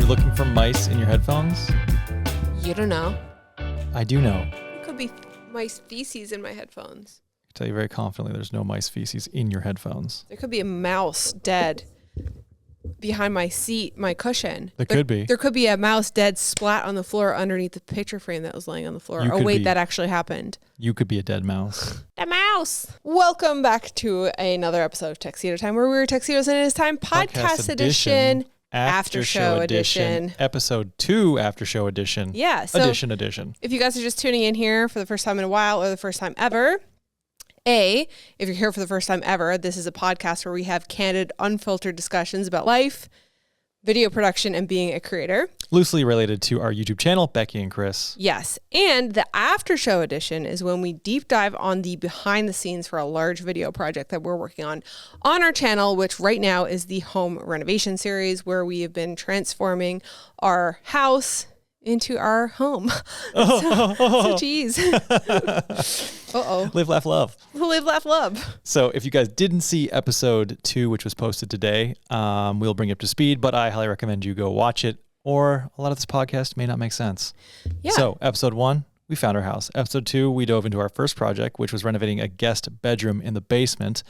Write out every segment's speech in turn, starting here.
looking for mice in your headphones? You don't know. I do know. It could be mice feces in my headphones. I can tell you very confidently there's no mice feces in your headphones. There could be a mouse dead behind my seat, my cushion. There could be. There could be a mouse dead splat on the floor underneath the picture frame that was laying on the floor. You Oh, could wait, be. that actually happened. You could be a dead mouse. The mouse. Welcome back to another episode of Tuxedo Time, where we're Tuxedos and it is time. Podcast edition. Aftershow edition. Episode 2 Aftershow edition. Yeah. So edition. if you guys are just tuning in here for the first time in a while or the first time ever, if you're here for the first time ever, this is a podcast where we have candid, unfiltered discussions about life, video production, and being a creator. Loosely related to our YouTube channel, Becki and Chris. Yes. And the after show edition is when we deep dive on the behind the scenes for a large video project that we're working on our channel, which right now is the Home Renovation Series, where we have been transforming our house into our home. So geez. Uh-oh. Live, laugh, love. Live, laugh, love. So if you guys didn't see episode 2, which was posted today, we'll bring you up to speed, but I highly recommend you go watch it, or a lot of this podcast may not make sense. Yeah. So episode 1, we found our house. Episode 2, we dove into our first project, which was renovating a guest bedroom in the basement.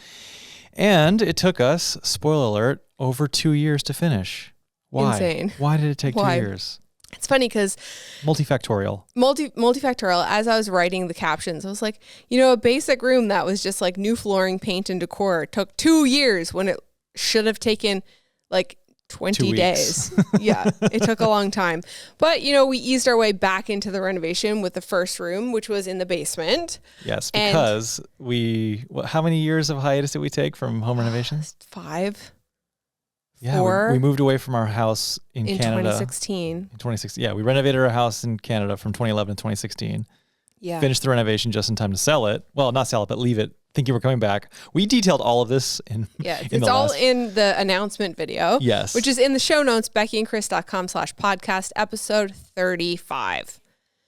And it took us, spoiler alert, over 2 years to finish. Why? Insane. Why did it take Why? 2 years? It's funny because Multifactorial. multifactorial, as I was writing the captions, I was like, a basic room that was just like new flooring, paint, and decor took 2 years when it should have taken like 20 days. Yeah, it took a long time. But, we eased our way back into the renovation with the first room, which was in the basement. Yes, because how many years of hiatus did we take from home renovation? 5. Yeah, we moved away from our house in Canada. 2016. In 2016. Yeah, we renovated our house in Canada from 2011 to 2016. Yeah. Finished the renovation just in time to sell it. Well, not sell it, but leave it. Thinking we're coming back. We detailed all of this in it's all in the announcement video. Yes. Which is in the show notes, beckyandchris.com/podcast, episode 35.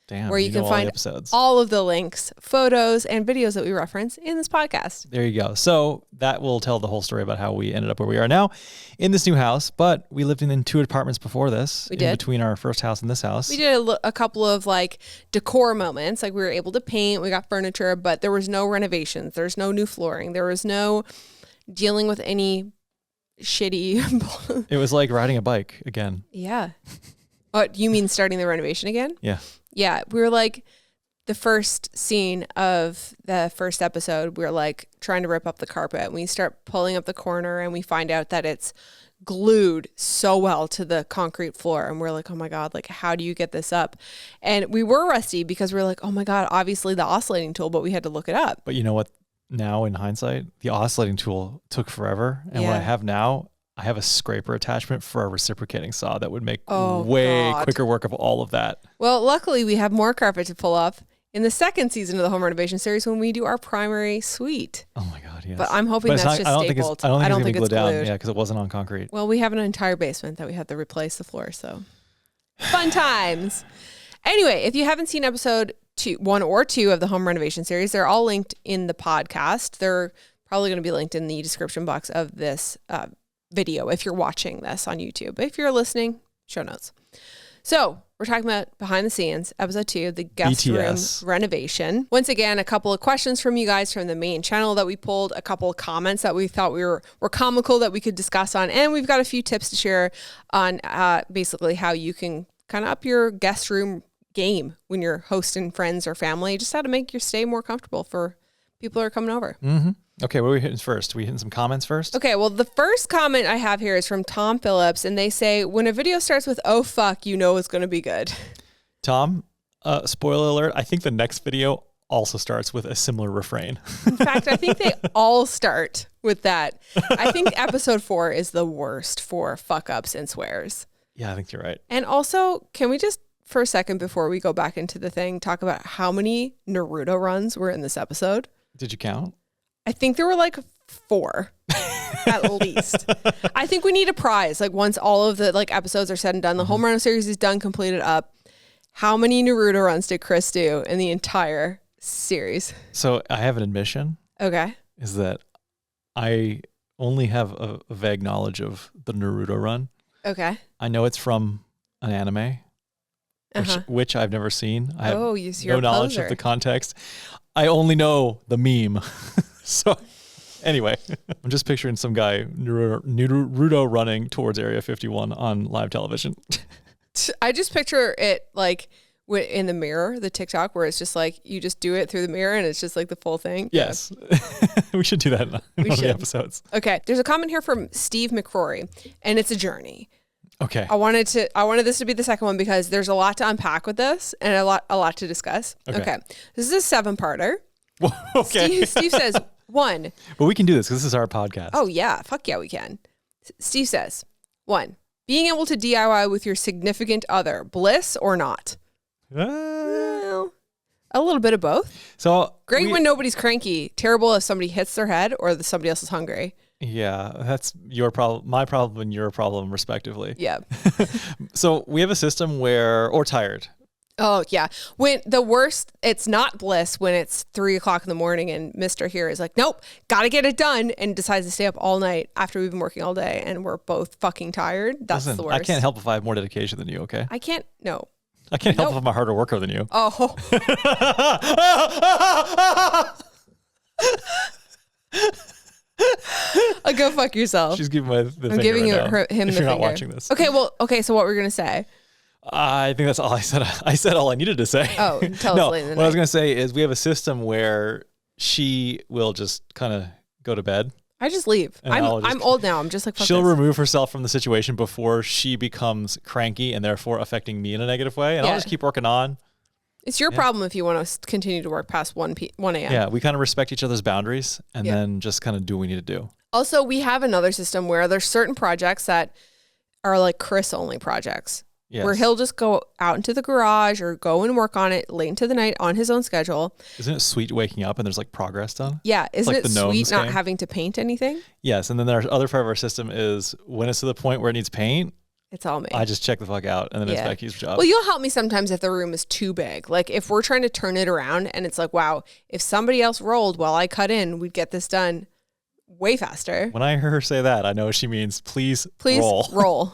Damn, where you can find all of the links, photos, and videos that we reference in this podcast. There you go. So that will tell the whole story about how we ended up where we are now in this new house. But we lived in 2 apartments before this. We did. Between our first house and this house. We did a couple of decor moments. Like we were able to paint, we got furniture, but there was no renovations. There's no new flooring. There was no dealing with any shitty. It was like riding a bike again. Yeah. Oh, you mean starting the renovation again? Yeah. Yeah, we were like the first scene of the first episode, we were like trying to rip up the carpet and we start pulling up the corner and we find out that it's glued so well to the concrete floor. And we're like, oh my God, how do you get this up? And we were rusty because we were like, oh my God, obviously the oscillating tool, but we had to look it up. But you know what? Now in hindsight, the oscillating tool took forever. And what I have now, I have a scraper attachment for a reciprocating saw that would make quicker work of all of that. Well, luckily we have more carpet to pull up in the second season of the Home Renovation Series when we do our primary suite. Oh my God, yes. But I'm hoping that's just stapled. I don't think it's glued down. Yeah, because it wasn't on concrete. Well, we have an entire basement that we have to replace the floor, so fun times. Anyway, if you haven't seen episode 1 or 2 of the Home Renovation Series, they're all linked in the podcast. They're probably going to be linked in the description box of this video if you're watching this on YouTube. If you're listening, show notes. So we're talking about behind the scenes, episode 2, the guest BTS. room renovation. Once again, a couple of questions from you guys from the main channel that we pulled, a couple of comments that we thought were comical that we could discuss on, and we've got a few tips to share on basically how you can kind of up your guest room game when you're hosting friends or family, just how to make your stay more comfortable for people who are coming over. Mm-hmm. Okay, what are we hitting first? Are we hitting some comments first? Okay, well, the first comment I have here is from Tom Phillips, and they say, when a video starts with, oh, fuck, it's going to be good. Tom, spoiler alert, I think the next video also starts with a similar refrain. In fact, I think they all start with that. I think episode 4 is the worst for fuck-ups and swears. Yeah, I think you're right. And also, can we just, for a second before we go back into the thing, talk about how many Naruto runs were in this episode? Did you count? I think there were 4 at least. I think we need a prize. Once all of the episodes are said and done, the Home Reno series is done, completed up. How many Naruto runs did Chris do in the entire series? So I have an admission. Okay. Is that I only have a vague knowledge of the Naruto run. Okay. I know it's from an anime, which I've never seen. I have you're no knowledge of the context. I only know the meme. So anyway, I'm just picturing some guy, Naruto running towards Area 51 on live television. I just picture it like in the mirror, the TikTok, where it's just like you just do it through the mirror and it's just like the full thing. Yes. We should do that in one of the episodes. Okay. There's a comment here from Steve McCrory, and it's a journey. Okay. I wanted this to be the second one because there's a lot to unpack with this and a lot to discuss. Okay. This is a 7-parter. Okay. Steve says 1. But we can do this because this is our podcast. Oh yeah. Fuck yeah, we can. Steve says 1, being able to DIY with your significant other, bliss or not? Well, a little bit of both. So great when nobody's cranky. Terrible if somebody hits their head or somebody else is hungry. Yeah, that's your problem, my problem, and your problem, respectively. Yeah. So we have a system or tired. Oh yeah. When the worst, it's not bliss when it's 3:00 in the morning and Mr. here is like, nope, got to get it done, and decides to stay up all night after we've been working all day and we're both fucking tired. That's the worst. I can't help if I have more dedication than you. Okay. I can't help if I'm a harder worker than you. Oh. Go fuck yourself. She's giving I'm giving him the finger. Not watching this. Okay. So what were you gonna say? I think that's all I said. I said all I needed to say. Oh, tell us later in the night. What I was gonna say is we have a system where she will just kind of go to bed. I just leave. I'm old now. I'm just like, fuck she'll this. remove herself from the situation before she becomes cranky and therefore affecting me in a negative way. And I'll just keep working on. It's your problem if you want to continue to work past 1 a.m. Yeah, we kind of respect each other's boundaries and then just kind of do what we need to do. Also, we have another system where there's certain projects that are like Chris-only projects. Yes. Where he'll just go out into the garage or go and work on it late into the night on his own schedule. Isn't it sweet waking up and there's like progress done? Yeah. Isn't it sweet not having to paint anything? Yes. And then our other part of our system is when it's to the point where it needs paint, it's all me. I just check the fuck out and then it's Becki's job. Well, you'll help me sometimes if the room is too big. Like if we're trying to turn it around and it's like, wow, if somebody else rolled while I cut in, we'd get this done way faster. When I hear her say that, I know she means please roll.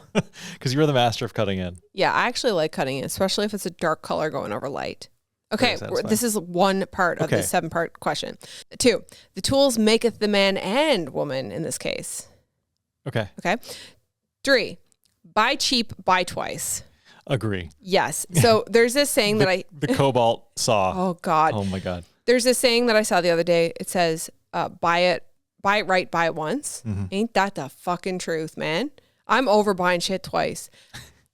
Because you're the master of cutting in. Yeah, I actually like cutting in, especially if it's a dark color going over light. Okay, this is one part of the 7-part question. 2, the tools maketh the man and woman in this case. Okay. 3, buy cheap, buy twice. Agree. Yes. So there's this saying the Cobalt saw. Oh God. Oh my God. There's this saying that I saw the other day. It says, buy it right, buy it once. Mm-hmm. Ain't that the fucking truth, man? I'm over buying shit twice.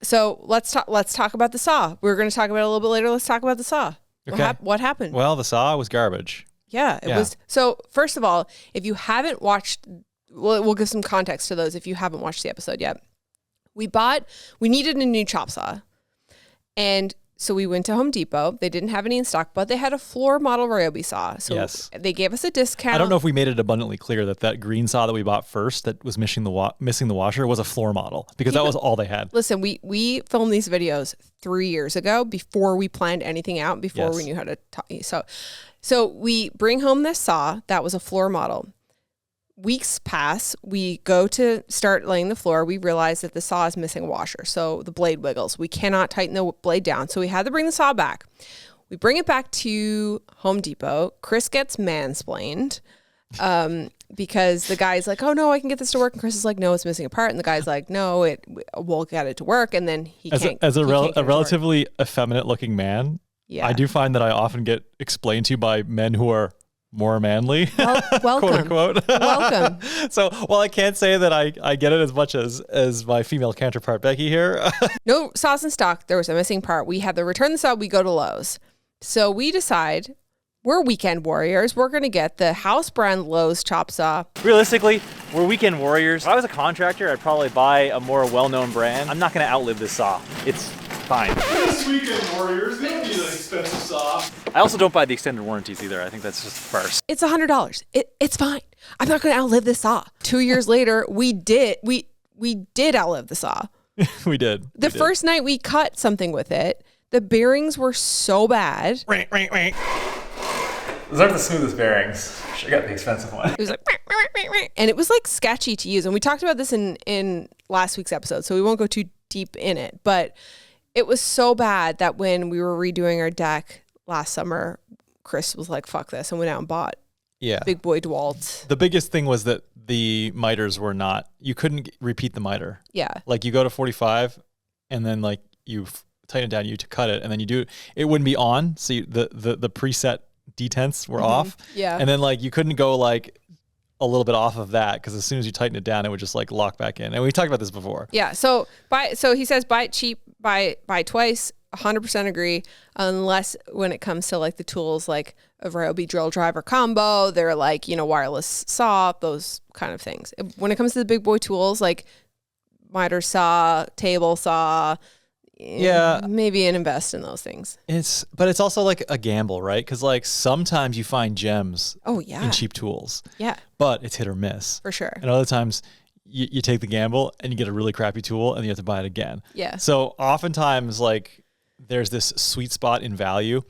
So let's talk about the saw. We're going to talk about it a little bit later. Let's talk about the saw. Okay. What happened? Well, the saw was garbage. Yeah, it was. So first of all, if you haven't watched, we'll give some context to those if you haven't watched the episode yet. We needed a new chop saw. And so we went to Home Depot. They didn't have any in stock, but they had a floor model Ryobi saw. So they gave us a discount. I don't know if we made it abundantly clear that green saw that we bought first that was missing the washer was a floor model because that was all they had. Listen, we filmed these videos 3 years ago before we planned anything out, before we knew how to talk. So we bring home this saw that was a floor model. Weeks pass, we go to start laying the floor. We realize that the saw is missing a washer. So the blade wiggles. We cannot tighten the blade down. So we had to bring the saw back. We bring it back to Home Depot. Chris gets mansplained because the guy's like, oh no, I can get this to work. And Chris is like, no, it's missing a part. And the guy's like, no, we'll get it to work. And then he can't. As a relatively effeminate looking man, yeah. I do find that I often get explained to by men who are more manly, welcome. quote unquote. Welcome. So while I can't say that I get it as much as my female counterpart Becki here. No saws in stock. There was a missing part. We had to return the saw. We go to Lowe's. So we decide we're weekend warriors. We're going to get the house brand Lowe's chop saw. Realistically, we're weekend warriors. If I was a contractor, I'd probably buy a more well-known brand. I'm not going to outlive this saw. It's fine. Weekend warriors, they don't need an expensive saw. I also don't buy the extended warranties either. I think that's just farce. It's $100. It's fine. I'm not going to outlive this saw. 2 years later, we did outlive the saw. We did. The first night we cut something with it, the bearings were so bad. Those aren't the smoothest bearings. I got the expensive one. It was like, and it was like sketchy to use. And we talked about this in last week's episode, so we won't go too deep in it. But it was so bad that when we were redoing our deck last summer, Chris was like, fuck this, and went out and bought big boy DeWalt. The biggest thing was that the miters were not, you couldn't repeat the miter. Yeah. Like you go to 45 and then like you tighten it down, you to cut it, and then you do it wouldn't be on. So the preset detents were off. Yeah. And then like you couldn't go like a little bit off of that because as soon as you tighten it down, it would just like lock back in. And we talked about this before. Yeah. So he says buy it cheap, buy twice. 100% agree, unless when it comes to like the tools like a Ryobi drill driver combo, they're like, wireless saw, those kind of things. When it comes to the big boy tools like miter saw, table saw, maybe invest in those things. But it's also like a gamble, right? Because like sometimes you find gems in cheap tools. Yeah. But it's hit or miss. For sure. And other times you take the gamble and you get a really crappy tool and you have to buy it again. Yeah. So oftentimes like there's this sweet spot in value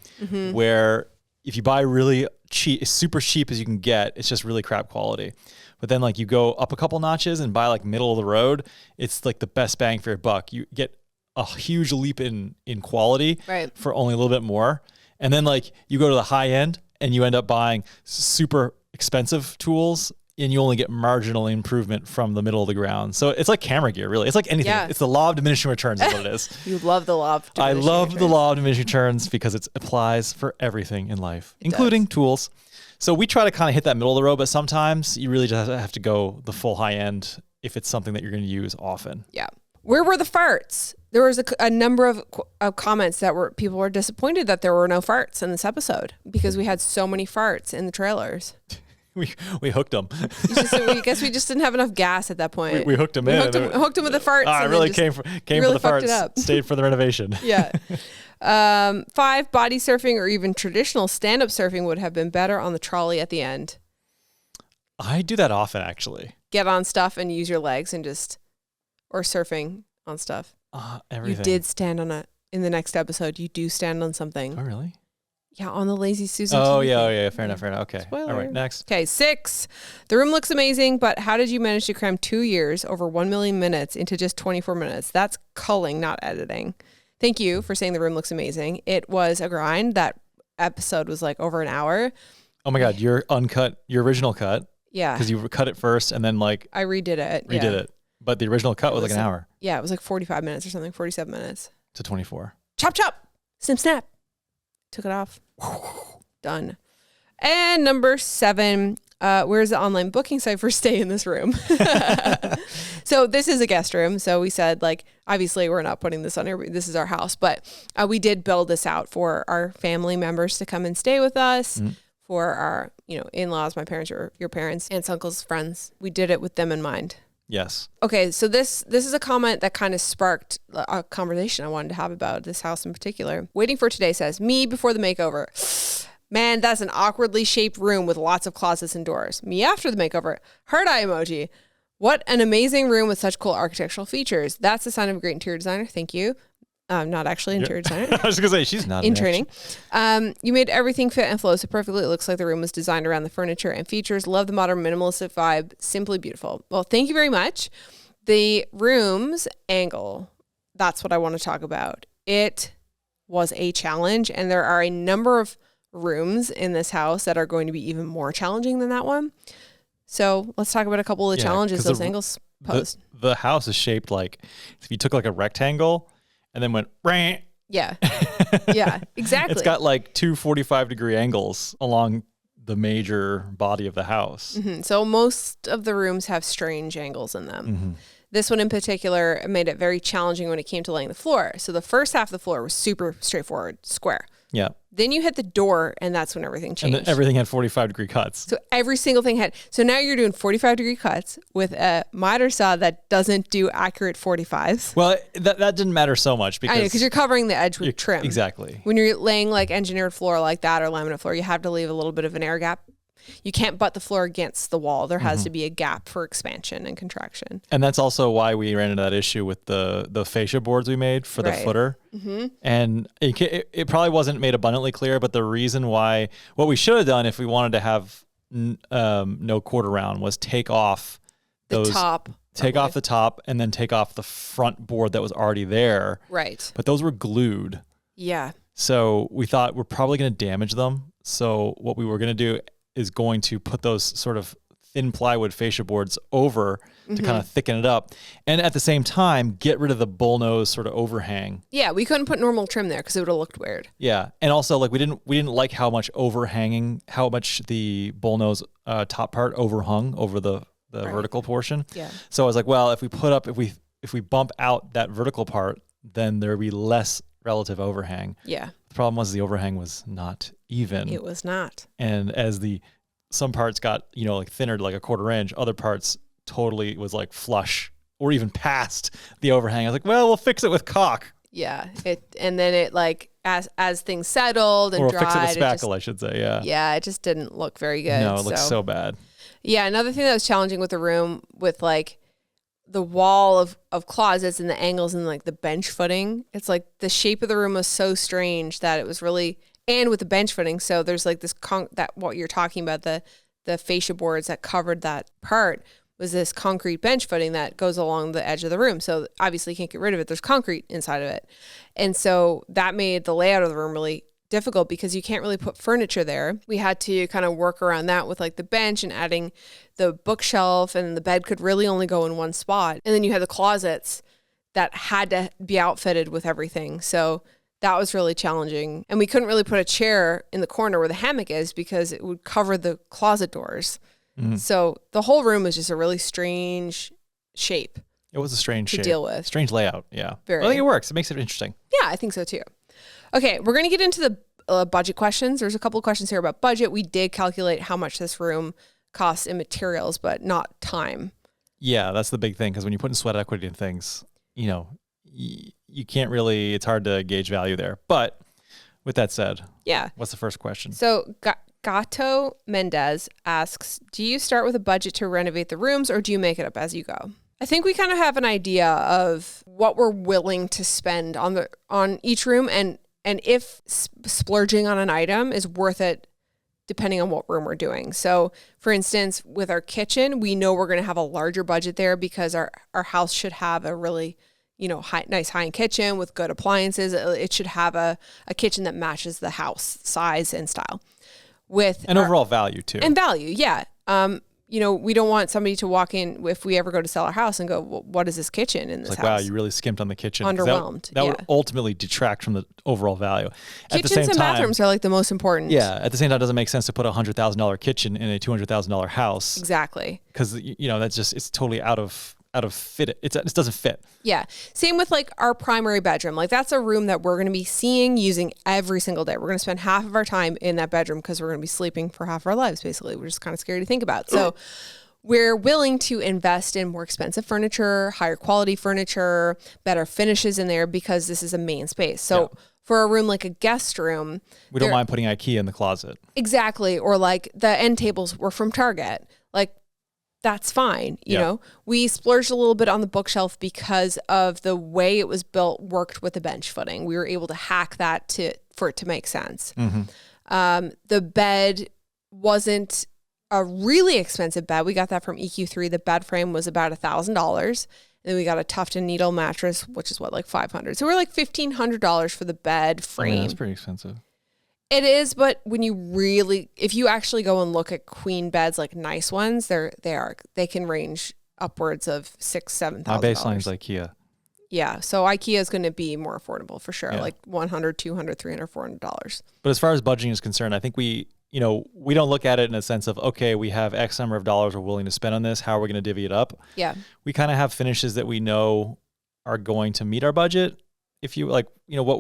where if you buy really cheap, super cheap as you can get, it's just really crap quality. But then like you go up a couple notches and buy like middle of the road, it's like the best bang for your buck. You get a huge leap in quality for only a little bit more. And then like you go to the high end and you end up buying super expensive tools and you only get marginal improvement from the middle of the ground. So it's like camera gear, really. It's like anything. Yeah. It's the law of diminishing returns is what it is. You love the law of diminishing returns. I love the law of diminishing returns because it applies for everything in life, including tools. So we try to kind of hit that middle of the road, but sometimes you really just have to go the full high end if it's something that you're going to use often. Yeah. Where were the farts? There was a number of comments that people were disappointed that there were no farts in this episode because we had so many farts in the trailers. We hooked them. I guess we just didn't have enough gas at that point. We hooked them in. Hooked them with the farts. I really came for the farts. Stayed for the renovation. Yeah. 5, body surfing or even traditional stand-up surfing would have been better on the trolley at the end. I do that often, actually. Get on stuff and use your legs and or surfing on stuff. Everything. You did stand on in the next episode. You do stand on something. Oh, really? Yeah, on the Lazy Susan. Oh, yeah. Fair enough. Okay. Spoiler. All right, next. Okay, 6. The room looks amazing, but how did you manage to cram 2 years over 1 million minutes into just 24 minutes? That's culling, not editing. Thank you for saying the room looks amazing. It was a grind. That episode was like over an hour. Oh my God, your original cut. Yeah. Because you cut it first and then like. I redid it. It. But the original cut was like an hour. Yeah, it was like 45 minutes or something, 47 minutes. To 24. Chop, chop. Snip, snap. Took it off. Done. And number 7, where's the online booking site for stay in this room? So this is a guest room. So we said, like, obviously we're not putting this on here. This is our house. But we did build this out for our family members to come and stay with us, for our, in-laws, my parents, or your parents, aunts, uncles, friends. We did it with them in mind. Yes. Okay, so this is a comment that kind of sparked a conversation I wanted to have about this house in particular. Waiting for Today says, me before the makeover. Man, that's an awkwardly shaped room with lots of closets and doors. Me after the makeover. Heart eye emoji. What an amazing room with such cool architectural features. That's the sign of a great interior designer. Thank you. Not actually an interior designer. I was going to say, she's not in training. You made everything fit and flow so perfectly. It looks like the room was designed around the furniture and features. Love the modern minimalist vibe. Simply beautiful. Well, thank you very much. The room's angle, that's what I want to talk about. It was a challenge, and there are a number of rooms in this house that are going to be even more challenging than that one. So let's talk about a couple of the challenges those angles pose. The house is shaped like, if you took like a rectangle and then went, Rah! Yeah. Yeah, exactly. It's got like 2 45-degree angles along the major body of the house. Mm-hmm. So most of the rooms have strange angles in them. Mm-hmm. This one in particular made it very challenging when it came to laying the floor. So the first half of the floor was super straightforward, square. Yeah. Then you hit the door, and that's when everything changed. And then everything had 45-degree cuts. So every single thing had. So now you're doing 45-degree cuts with a miter saw that doesn't do accurate 45s. Well, that didn't matter so much because... I know, because you're covering the edge with trim. Exactly. When you're laying like engineered floor like that or laminate floor, you have to leave a little bit of an air gap. You can't butt the floor against the wall. There has to be a gap for expansion and contraction. And that's also why we ran into that issue with the fascia boards we made for the footer. Mm-hmm. And it probably wasn't made abundantly clear, but the reason why, what we should have done if we wanted to have no quarter round was take off the top take off the top, and then take off the front board that was already there. Right. But those were glued. Yeah. So we thought we're probably going to damage them. So what we were going to do is going to put those sort of thin plywood fascia boards over to kind of thicken it up. And at the same time, get rid of the bullnose sort of overhang. Yeah, we couldn't put normal trim there because it would have looked weird. Yeah. And also like we didn't like how much how much the bullnose top part overhung over the vertical portion. Yeah. So I was like, well, if we bump out that vertical part, then there would be less relative overhang. Yeah. The problem was the overhang was not even. It was not. And as some parts got, like thinner, like a 1/4 inch, other parts totally was like flush or even past the overhang. I was like, well, we'll fix it with caulk. Yeah. And then it like, as things settled and or dried. Or fix it with spackle, I should say. Yeah. Yeah. It just didn't look very good. No, it looks so bad. Yeah. Another thing that was challenging with the room with like the wall of closets and the angles and like the bench footing, it's like the shape of the room was so strange that it was really, and with the bench footing. So there's like this, that what you're talking about, the fascia boards that covered that part was this concrete bench footing that goes along the edge of the room. So obviously you can't get rid of it. There's concrete inside of it. And so that made the layout of the room really difficult because you can't really put furniture there. We had to kind of work around that with like the bench and adding the bookshelf, and the bed could really only go in one spot. And then you had the closets that had to be outfitted with everything. So that was really challenging. And we couldn't really put a chair in the corner where the hammock is because it would cover the closet doors. Mm-hmm. So the whole room was just a really strange shape. It was a strange shape. To deal with. Strange layout, yeah. Very. I think it works. It makes it interesting. Yeah, I think so too. Okay, we're going to get into the budget questions. There's a couple of questions here about budget. We did calculate how much this room costs in materials, but not time. Yeah, that's the big thing, because when you put in sweat equity in things, you can't really, it's hard to gauge value there. But with that said, yeah. What's the first question? So Gato Mendez asks, do you start with a budget to renovate the rooms, or do you make it up as you go? I think we kind of have an idea of what we're willing to spend on each room, and if splurging on an item is worth it depending on what room we're doing. So for instance, with our kitchen, we know we're going to have a larger budget there because our house should have a really, nice high-end kitchen with good appliances. It should have a kitchen that matches the house size and style. And overall value too. And value, yeah. We don't want somebody to walk in if we ever go to sell our house and go, well, what is this kitchen in this house? Wow, you really skimped on the kitchen. Underwhelmed. That would ultimately detract from the overall value. Kitchens and bathrooms are like the most important. Yeah. At the same time, it doesn't make sense to put a $100,000 kitchen in a $200,000 house. Exactly. Because, that's just, it's totally out of fit. It doesn't fit. Yeah. Same with like our primary bedroom. Like that's a room that we're going to be using every single day. We're going to spend half of our time in that bedroom because we're going to be sleeping for half of our lives, basically. We're just kind of scary to think about. So we're willing to invest in more expensive furniture, higher quality furniture, better finishes in there because this is a main space. So for a room like a guest room, we don't mind putting IKEA in the closet. Exactly. Or like the end tables were from Target. Like, that's fine. You know, we splurged a little bit on the bookshelf because of the way it was built, worked with the bench footing. We were able to hack that for it to make sense. Mm-hmm. The bed wasn't a really expensive bed. We got that from EQ3. The bed frame was about $1,000. And then we got a tuft and needle mattress, which is what, like $500. So we're like $1,500 for the bed frame. That's pretty expensive. It is, but if you actually go and look at queen beds, like nice ones, they can range upwards of $6,000-$7,000. My baseline is IKEA. Yeah, so IKEA is going to be more affordable for sure, like $100, $200, $300, $400. But as far as budgeting is concerned, I think we don't look at it in a sense of, okay, we have X number of dollars we're willing to spend on this. How are we going to divvy it up? Yeah, we kind of have finishes that we know are going to meet our budget. If you what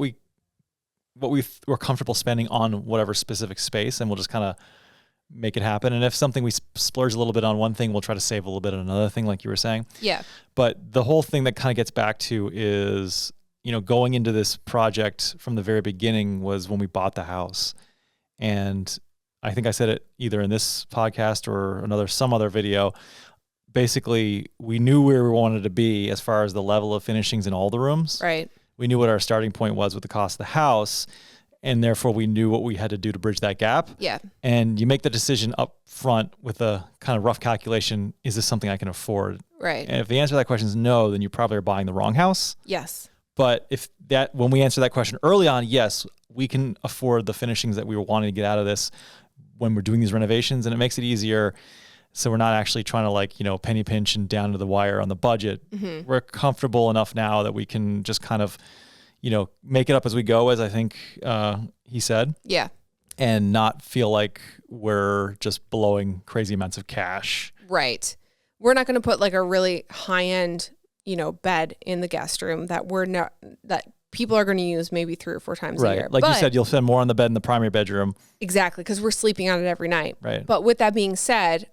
we're comfortable spending on whatever specific space, and we'll just kind of make it happen. And if something we splurge a little bit on one thing, we'll try to save a little bit on another thing, like you were saying. Yeah. But the whole thing that kind of gets back to is, going into this project from the very beginning was when we bought the house. And I think I said it either in this podcast or some other video. Basically, we knew where we wanted to be as far as the level of finishings in all the rooms. Right. We knew what our starting point was with the cost of the house, and therefore we knew what we had to do to bridge that gap. Yeah. And you make the decision up front with a kind of rough calculation, is this something I can afford? Right. And if the answer to that question is no, then you probably are buying the wrong house. Yes. But when we answer that question early on, yes, we can afford the finishings that we were wanting to get out of this when we're doing these renovations, and it makes it easier. So we're not actually trying to penny pinch and down to the wire on the budget. Mm-hmm. We're comfortable enough now that we can just kind of, make it up as we go, as I think he said. Yeah. And not feel like we're just blowing crazy amounts of cash. Right. We're not going to put like a really high end, bed in the guest room that people are going to use maybe 3 or 4 times a year. Like you said, you'll spend more on the bed in the primary bedroom. Exactly. Because we're sleeping on it every night. Right. But with that being said,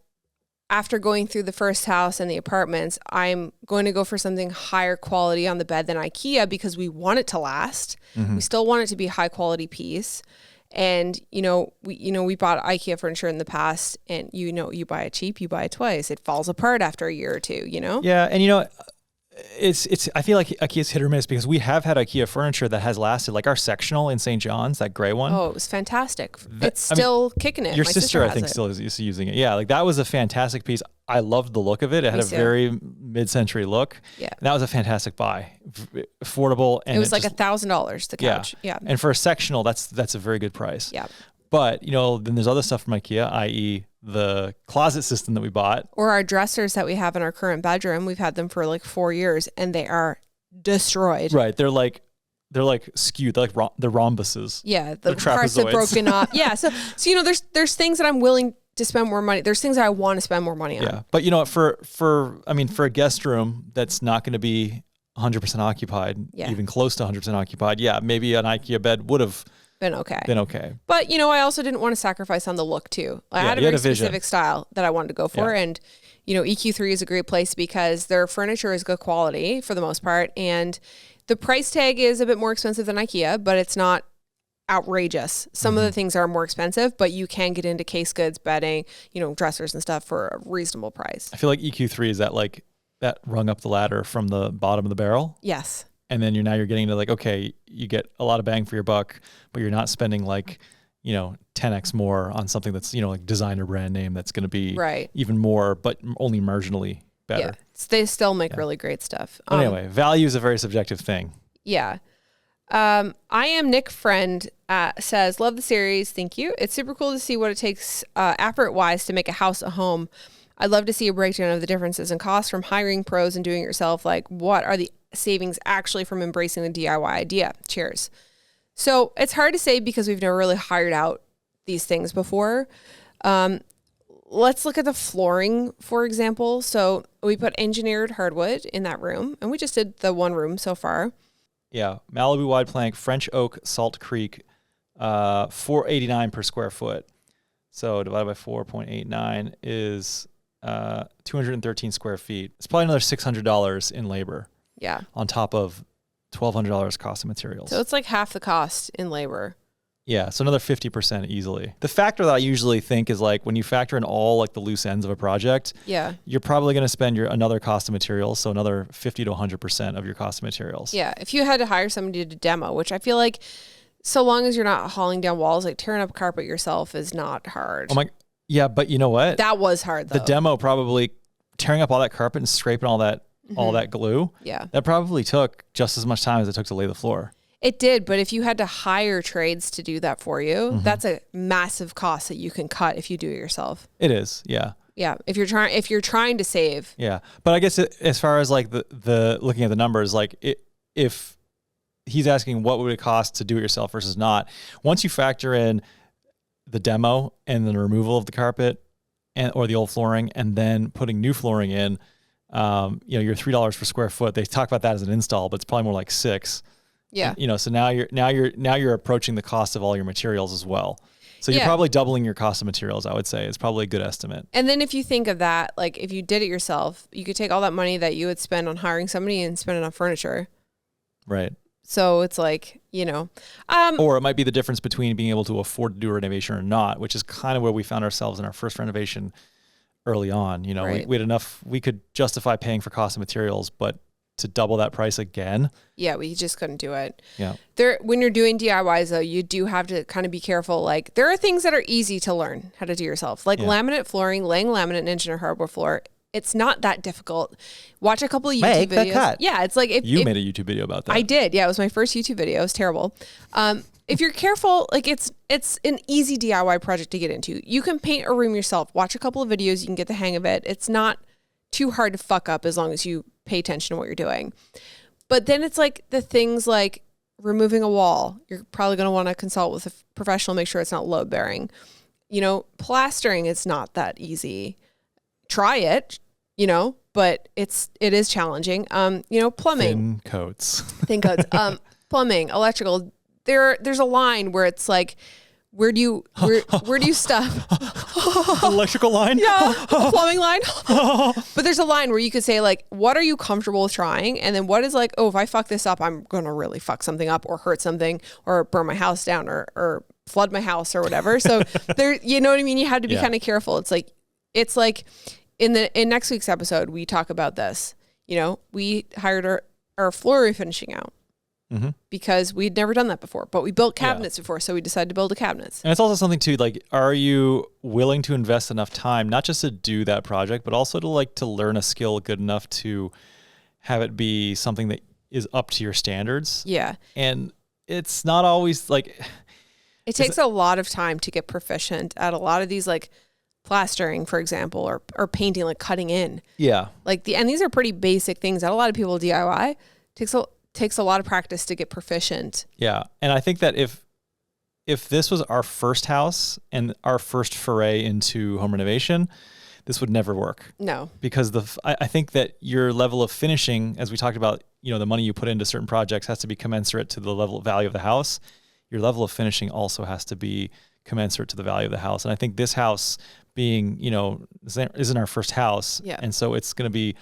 after going through the first house and the apartments, I'm going to go for something higher quality on the bed than IKEA because we want it to last. Mm-hmm. We still want it to be a high quality piece. And, we bought IKEA furniture in the past, and you buy it cheap, you buy it twice. It falls apart after a year or two, Yeah. And I feel like IKEA's hit or miss because we have had IKEA furniture that has lasted, like our sectional in St. John's, that gray one. Oh, it was fantastic. It's still kicking it. Your My sister, I has think, it. still is using it. Yeah. Like that was a fantastic piece. I loved the look of it. It had a very mid-century look. Yeah. And that was a fantastic buy. Affordable. And it was like $1,000, the couch. Yeah. And for a sectional, that's a very good price. Yeah. But, then there's other stuff from IKEA, i.e. the closet system that we bought. Or our dressers that we have in our current bedroom. We've had them for like 4 years and they are destroyed. Right. They're like skewed. They're like they're rhombuses. Yeah. The parts have broken off. Yeah. So there's things that I'm willing to spend more money. There's things that I want to spend more money on. Yeah. But for a guest room that's not going to be 100% occupied, even close to 100% occupied. Yeah. Maybe an IKEA bed would have been okay. But, I also didn't want to sacrifice on the look too. I had a very specific style that I wanted to go for. Yeah. And, EQ3 is a great place because their furniture is good quality for the most part. And the price tag is a bit more expensive than IKEA, but it's not outrageous. Some of the things are more expensive, but you can get into case goods, bedding, dressers and stuff for a reasonable price. I feel like EQ3 is that rung up the ladder from the bottom of the barrel. Yes. And then you're getting to okay, you get a lot of bang for your buck, but you're not spending 10x more on something that's, like designer brand name that's going to be even more, but only marginally better. Yeah. They still make really great stuff. But anyway, value is a very subjective thing. Yeah. I am Nick Friend says, love the series. Thank you. It's super cool to see what it takes effort wise to make a house a home. I'd love to see a breakdown of the differences in costs from hiring pros and doing it yourself. Like what are the savings actually from embracing the DIY idea? Cheers. So it's hard to say because we've never really hired out these things before. Let's look at the flooring, for example. So we put engineered hardwood in that room, and we just did the one room so far. Yeah, Malibu wide plank, French oak, Salt Creek, $489 per square foot. So divided by 4.89 is 213 square feet. It's probably another $600 in labor. Yeah. On top of $1,200 cost of materials. So it's like half the cost in labor. Yeah, so another 50% easily. The factor that I usually think is when you factor in all the loose ends of a project, you're probably going to spend another cost of materials, so another 50 to 100% of your cost of materials. Yeah, if you had to hire somebody to demo, which I feel like so long as you're not hauling down walls, tearing up carpet yourself is not hard. Yeah, but you know what? That was hard though. The demo probably tearing up all that carpet and scraping all that glue. Yeah. That probably took just as much time as it took to lay the floor. It did, but if you had to hire trades to do that for you, that's a massive cost that you can cut if you do it yourself. It is, yeah. Yeah, if you're trying to save. Yeah, but I guess as far as the looking at the numbers, if he's asking what would it cost to do it yourself versus not, once you factor in the demo and the removal of the carpet or the old flooring and then putting new flooring in, you're $3 per square foot. They talk about that as an install, but it's probably more like $6. Yeah. So now you're approaching the cost of all your materials as well. So you're probably doubling your cost of materials, I would say. It's probably a good estimate. And then if you think of that, if you did it yourself, you could take all that money that you would spend on hiring somebody and spend it on furniture. Right. So it's or it might be the difference between being able to afford to do a renovation or not, which is kind of where we found ourselves in our first renovation early on. We had enough, we could justify paying for cost of materials, but to double that price again. Yeah, we just couldn't do it. Yeah. When you're doing DIYs though, you do have to kind of be careful. There are things that are easy to learn how to do yourself. Laminate flooring, laying laminate and engineered hardwood floor It's not that difficult. Watch a couple of YouTube Make videos. the cut. Yeah, it's like if You made a YouTube video about that. I did. Yeah, it was my first YouTube video. It was terrible. If you're careful, like it's an easy DIY project to get into. You can paint a room yourself. Watch a couple of videos. You can get the hang of it. It's not too hard to fuck up as long as you pay attention to what you're doing. But then it's like the things like removing a wall. You're probably going to want to consult with a professional, make sure it's not load bearing. You know, plastering is not that easy. Try it, you know, but it is challenging. You know, plumbing. Thin coats. Plumbing, electrical. There's a line where it's like, where do you stop? Electrical line? Yeah, plumbing line. But there's a line where you could say like, what are you comfortable with trying? And then what is like, oh, if I fuck this up, I'm going to really fuck something up or hurt something or burn my house down or flood my house or whatever. So there, you know what I mean? You have to be kind of careful. It's like in next week's episode, we talk about this. You know, we hired our floor refinishing out. Mm-hmm. Because we'd never done that before, but we built cabinets before, so we decided to build the cabinets. And it's also something too, like, are you willing to invest enough time, not just to do that project, but also to learn a skill good enough to have it be something that is up to your standards? Yeah. And it's not always like... It takes a lot of time to get proficient at a lot of these, like plastering, for example, or painting, like cutting in. Yeah. And these are pretty basic things that a lot of people DIY. Takes a lot of practice to get proficient. Yeah. And I think that if this was our first house and our first foray into home renovation, this would never work. No. Because I think that your level of finishing, as we talked about, you know, the money you put into certain projects has to be commensurate to the level of value of the house. Your level of finishing also has to be commensurate to the value of the house. And I think this house being, you know, isn't our first house. Yeah. And so it's going to be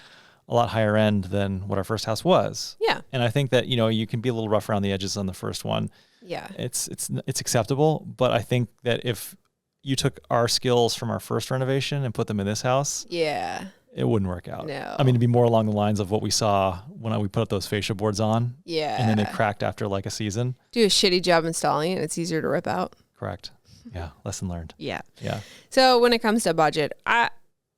a lot higher end than what our first house was. Yeah. And I think that, you know, you can be a little rough around the edges on the first one. Yeah. It's acceptable. But I think that if you took our skills from our first renovation and put them in this house, yeah, it wouldn't work out. No. I mean, it'd be more along the lines of what we saw when we put up those fascia boards on. Yeah. And then they cracked after like a season. Do a shitty job installing it. It's easier to rip out. Correct. Yeah. Lesson learned. Yeah. Yeah. So when it comes to budget,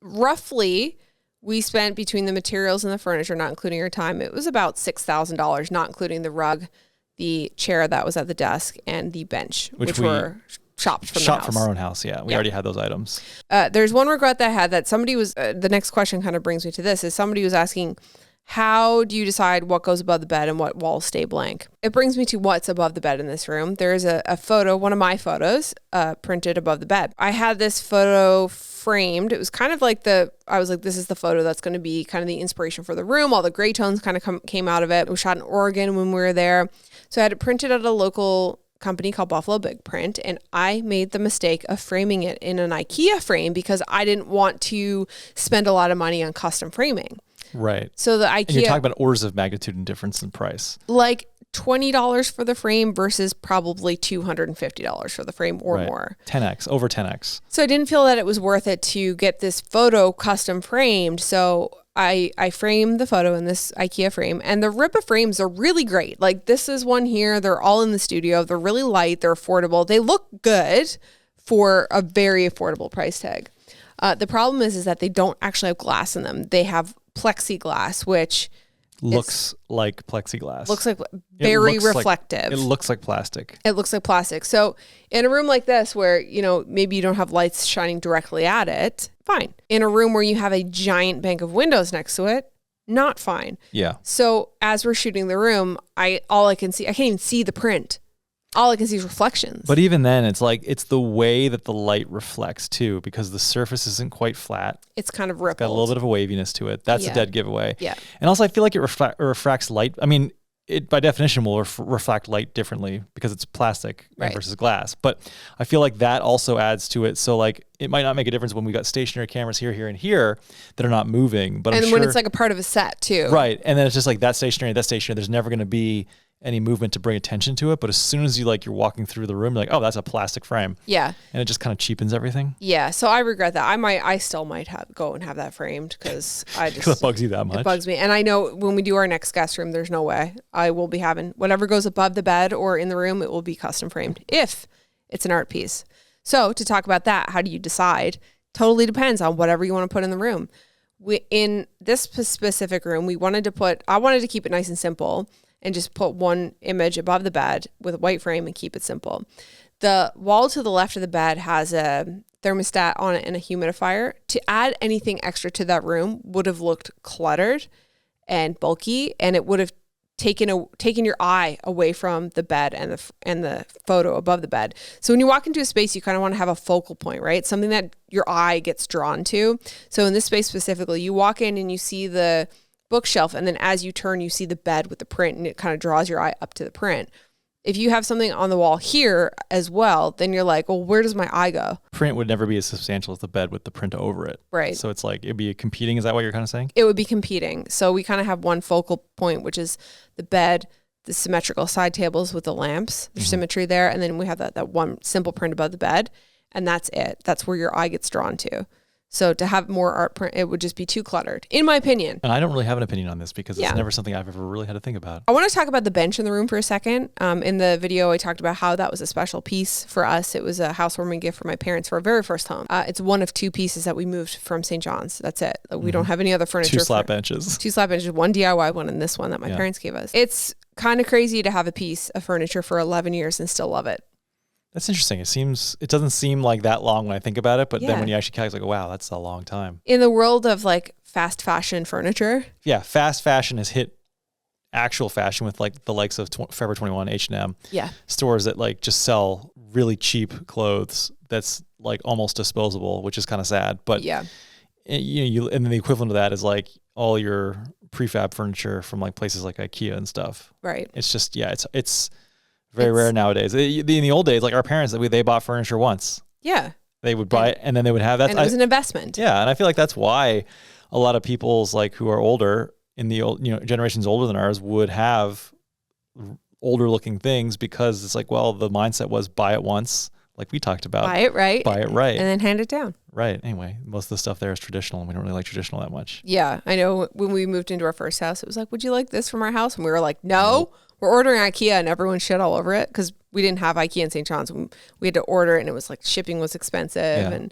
roughly... we spent between the materials and the furniture, not including our time, it was about $6,000, not including the rug, the chair that was at the desk, and the bench, which were shopped from the house. From our own house, yeah. We already had those items. There's one regret that I had that somebody was, the next question kind of brings me to this, is somebody was asking, how do you decide what goes above the bed and what walls stay blank? It brings me to what's above the bed in this room. There is a photo, one of my photos, printed above the bed. I had this photo framed. It was kind of like I was like, this is the photo that's going to be kind of the inspiration for the room. All the gray tones kind of came out of it. It was shot in Oregon when we were there. So I had it printed at a local company called Buffalo Big Print, and I made the mistake of framing it in an IKEA frame because I didn't want to spend a lot of money on custom framing. Right. So the IKEA... And you're talking about orders of magnitude and difference in price. Like $20 for the frame versus probably $250 for the frame or more. 10x, over 10x. So I didn't feel that it was worth it to get this photo custom framed. So I framed the photo in this IKEA frame, and the Ripa frames are really great. Like this is one here. They're all in the studio. They're really light. They're affordable. They look good for a very affordable price tag. The problem is that they don't actually have glass in them. They have plexiglass, which looks like plexiglass. Looks like very reflective. It looks like plastic. It looks like plastic. So in a room like this where, you know, maybe you don't have lights shining directly at it, fine. In a room where you have a giant bank of windows next to it, not fine. Yeah. So as we're shooting the room, all I can see, I can't even see the print. All I can see is reflections. But even then, it's like, it's the way that the light reflects too, because the surface isn't quite flat. It's kind of rippled. It's got a little bit of a waviness to it. That's a dead giveaway. Yeah. And also, I feel like it refracts light. I mean, it by definition will reflect light differently because it's plastic versus glass. But I feel like that also adds to it. So like, it might not make a difference when we got stationary cameras here, here, and here that are not moving. But when it's like a part of a set too. Right. And then it's just like that stationary. There's never going to be any movement to bring attention to it, but as soon as you're walking through the room, you're like, oh, that's a plastic frame. Yeah. And it just kind of cheapens everything. Yeah. So I regret that. I still might go and have that framed because it bugs you that much. It bugs me. And I know when we do our next guest room, there's no way I will be having whatever goes above the bed or in the room, it will be custom framed if it's an art piece. So to talk about that, how do you decide? Totally depends on whatever you want to put in the room. in this specific room, I wanted to keep it nice and simple and just put one image above the bed with a white frame and keep it simple. The wall to the left of the bed has a thermostat on it and a humidifier. To add anything extra to that room would have looked cluttered and bulky, and it would have taken your eye away from the bed and the photo above the bed. So when you walk into a space, you kind of want to have a focal point, right? Something that your eye gets drawn to. So in this space specifically, you walk in and you see the bookshelf, and then as you turn, you see the bed with the print, and it kind of draws your eye up to the print. If you have something on the wall here as well, then you're like, well, where does my eye go? Print would never be as substantial as the bed with the print over it. Right. So it's like, it'd be competing. Is that what you're kind of saying? It would be competing. So we kind of have one focal point, which is the bed, the symmetrical side tables with the lamps, there's symmetry there. And then we have that one simple print above the bed, and that's it. That's where your eye gets drawn to. So to have more art print, it would just be too cluttered, in my opinion. And I don't really have an opinion on this because it's never something I've ever really had to think about. I want to talk about the bench in the room for a second. In the video, I talked about how that was a special piece for us. It was a housewarming gift for my parents for our very first home. It's one of two pieces that we moved from St. John's. That's it. We don't have any other furniture. Two slap benches, one DIY one, and this one that my parents gave us. It's kind of crazy to have a piece of furniture for 11 years and still love it. That's interesting. It doesn't seem like that long when I think about it, but then when you actually calculate, like, wow, that's a long time. In the world of like fast fashion furniture. Yeah. Fast fashion has hit actual fashion with like the likes of Forever 21, H&M. Yeah. Stores that like just sell really cheap clothes that's like almost disposable, which is kind of sad. But and then the equivalent of that is like all your prefab furniture from like places like IKEA and stuff. Right. It's just, it's very rare nowadays. In the old days, like our parents, they bought furniture once. Yeah. They would buy it and then they would have that. And it was an investment. Yeah. And I feel like that's why a lot of people's like who are older in the old, generations older than ours would have older looking things, because it's like, well, the mindset was buy it once, like we talked about. Buy it right. And then hand it down. Right. Anyway, most of the stuff there is traditional and we don't really like traditional that much. Yeah. I know when we moved into our first house, it was like, would you like this from our house? And we were like, no. We're ordering IKEA, and everyone shit all over it because we didn't have IKEA in St. John's. We had to order it, and it was like shipping was expensive,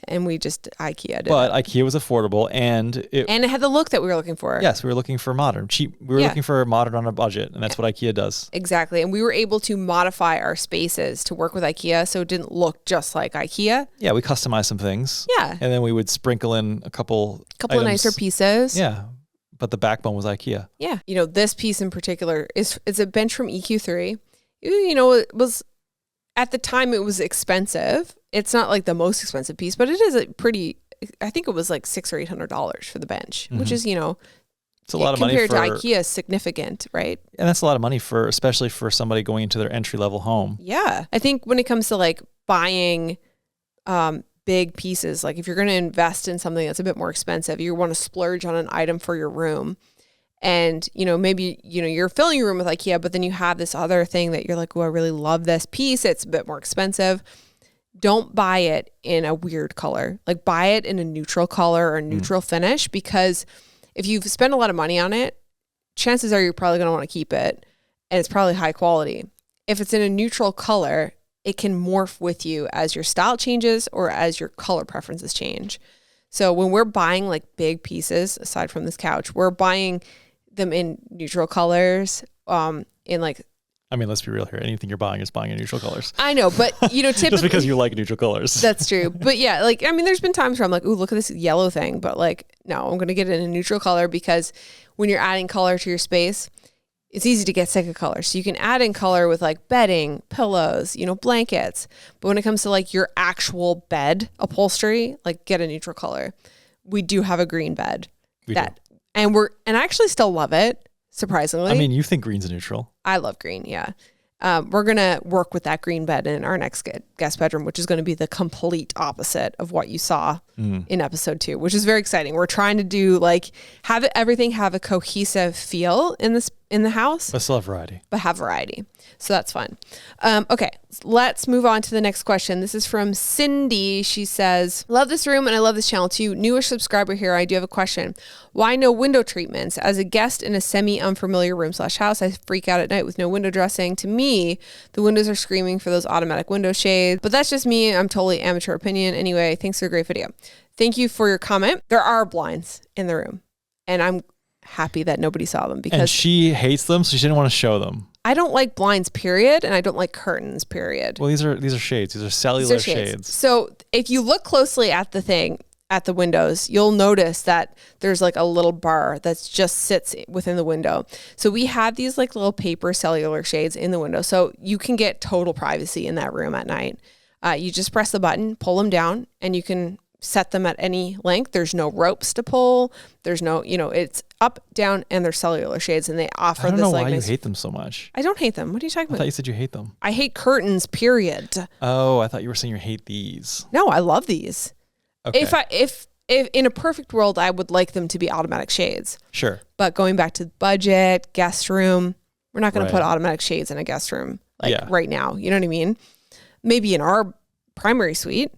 and we just IKEA'd it. But IKEA was affordable, and it had the look that we were looking for. Yes, we were looking for modern, cheap. We were looking for modern on a budget, and that's what IKEA does. Exactly, and we were able to modify our spaces to work with IKEA, so it didn't look just like IKEA. Yeah, we customized some things. Yeah, and then we would sprinkle in a couple of nicer pieces. Yeah. But the backbone was IKEA. Yeah. This piece in particular is a bench from EQ3. It was, at the time, it was expensive. It's not like the most expensive piece, but it is I think it was like $600 or $800 for the bench, which is, it's a lot of money compared to IKEA, significant, right? And that's a lot of money especially for somebody going into their entry level home. Yeah. I think when it comes to like buying, big pieces, like if you're going to invest in something that's a bit more expensive, you want to splurge on an item for your room, and maybe you're filling your room with IKEA, but then you have this other thing that you're like, oh, I really love this piece, it's a bit more expensive. Don't buy it in a weird color. Like buy it in a neutral color or a neutral finish, because if you've spent a lot of money on it, chances are you're probably going to want to keep it, and it's probably high quality. If it's in a neutral color, it can morph with you as your style changes or as your color preferences change. So when we're buying like big pieces, aside from this couch, we're buying them in neutral colors, let's be real here. Anything you're buying is buying in neutral colors. I know, but typically just because you like neutral colors. That's true. But yeah, there's been times where I'm like, ooh, look at this yellow thing. But like, no, I'm going to get it in a neutral color, because when you're adding color to your space, it's easy to get sick of color. So you can add in color with like bedding, pillows, blankets. But when it comes to like your actual bed upholstery, like get a neutral color. We do have a green bed. And I actually still love it, surprisingly. I mean, you think green's a neutral. I love green, yeah. We're going to work with that green bed in our next guest bedroom, which is going to be the complete opposite of what you saw in episode 2, which is very exciting. We're trying to do everything have a cohesive feel in this in the house, But still have variety. but have variety. So that's fun. Okay, let's move on to the next question. This is from Cindy. She says, love this room and I love this channel too. Newish subscriber here. I do have a question. Why no window treatments? As a guest in a semi-unfamiliar room/house, I freak out at night with no window dressing. To me, the windows are screaming for those automatic window shades, but that's just me. I'm totally amateur opinion. Anyway, thanks for a great video. Thank you for your comment. There are blinds in the room and I'm happy that nobody saw them because And she hates them, so she didn't want to show them. I don't like blinds, period, and I don't like curtains, period. Well, these are shades. These are cellular shades. So if you look closely at the windows, you'll notice that there's like a little bar that just sits within the window. So we have these like little paper cellular shades in the window, so you can get total privacy in that room at night. You just press the button, pull them down, and you can set them at any length. There's no ropes to pull. There's no, it's up, down, and they're cellular shades, and they offer I don't this know like why nice. you hate them so much. I don't hate them. What are you talking I about? thought you said you hate them. I hate curtains, period. Oh, I thought you were saying you hate these. No, I love these. Okay. If in a perfect world, I would like them to be automatic shades. Sure. But going back to budget, guest room, we're not going Right. to put automatic shades in a guest room Yeah. right now. You know what I mean? Maybe in our primary suite,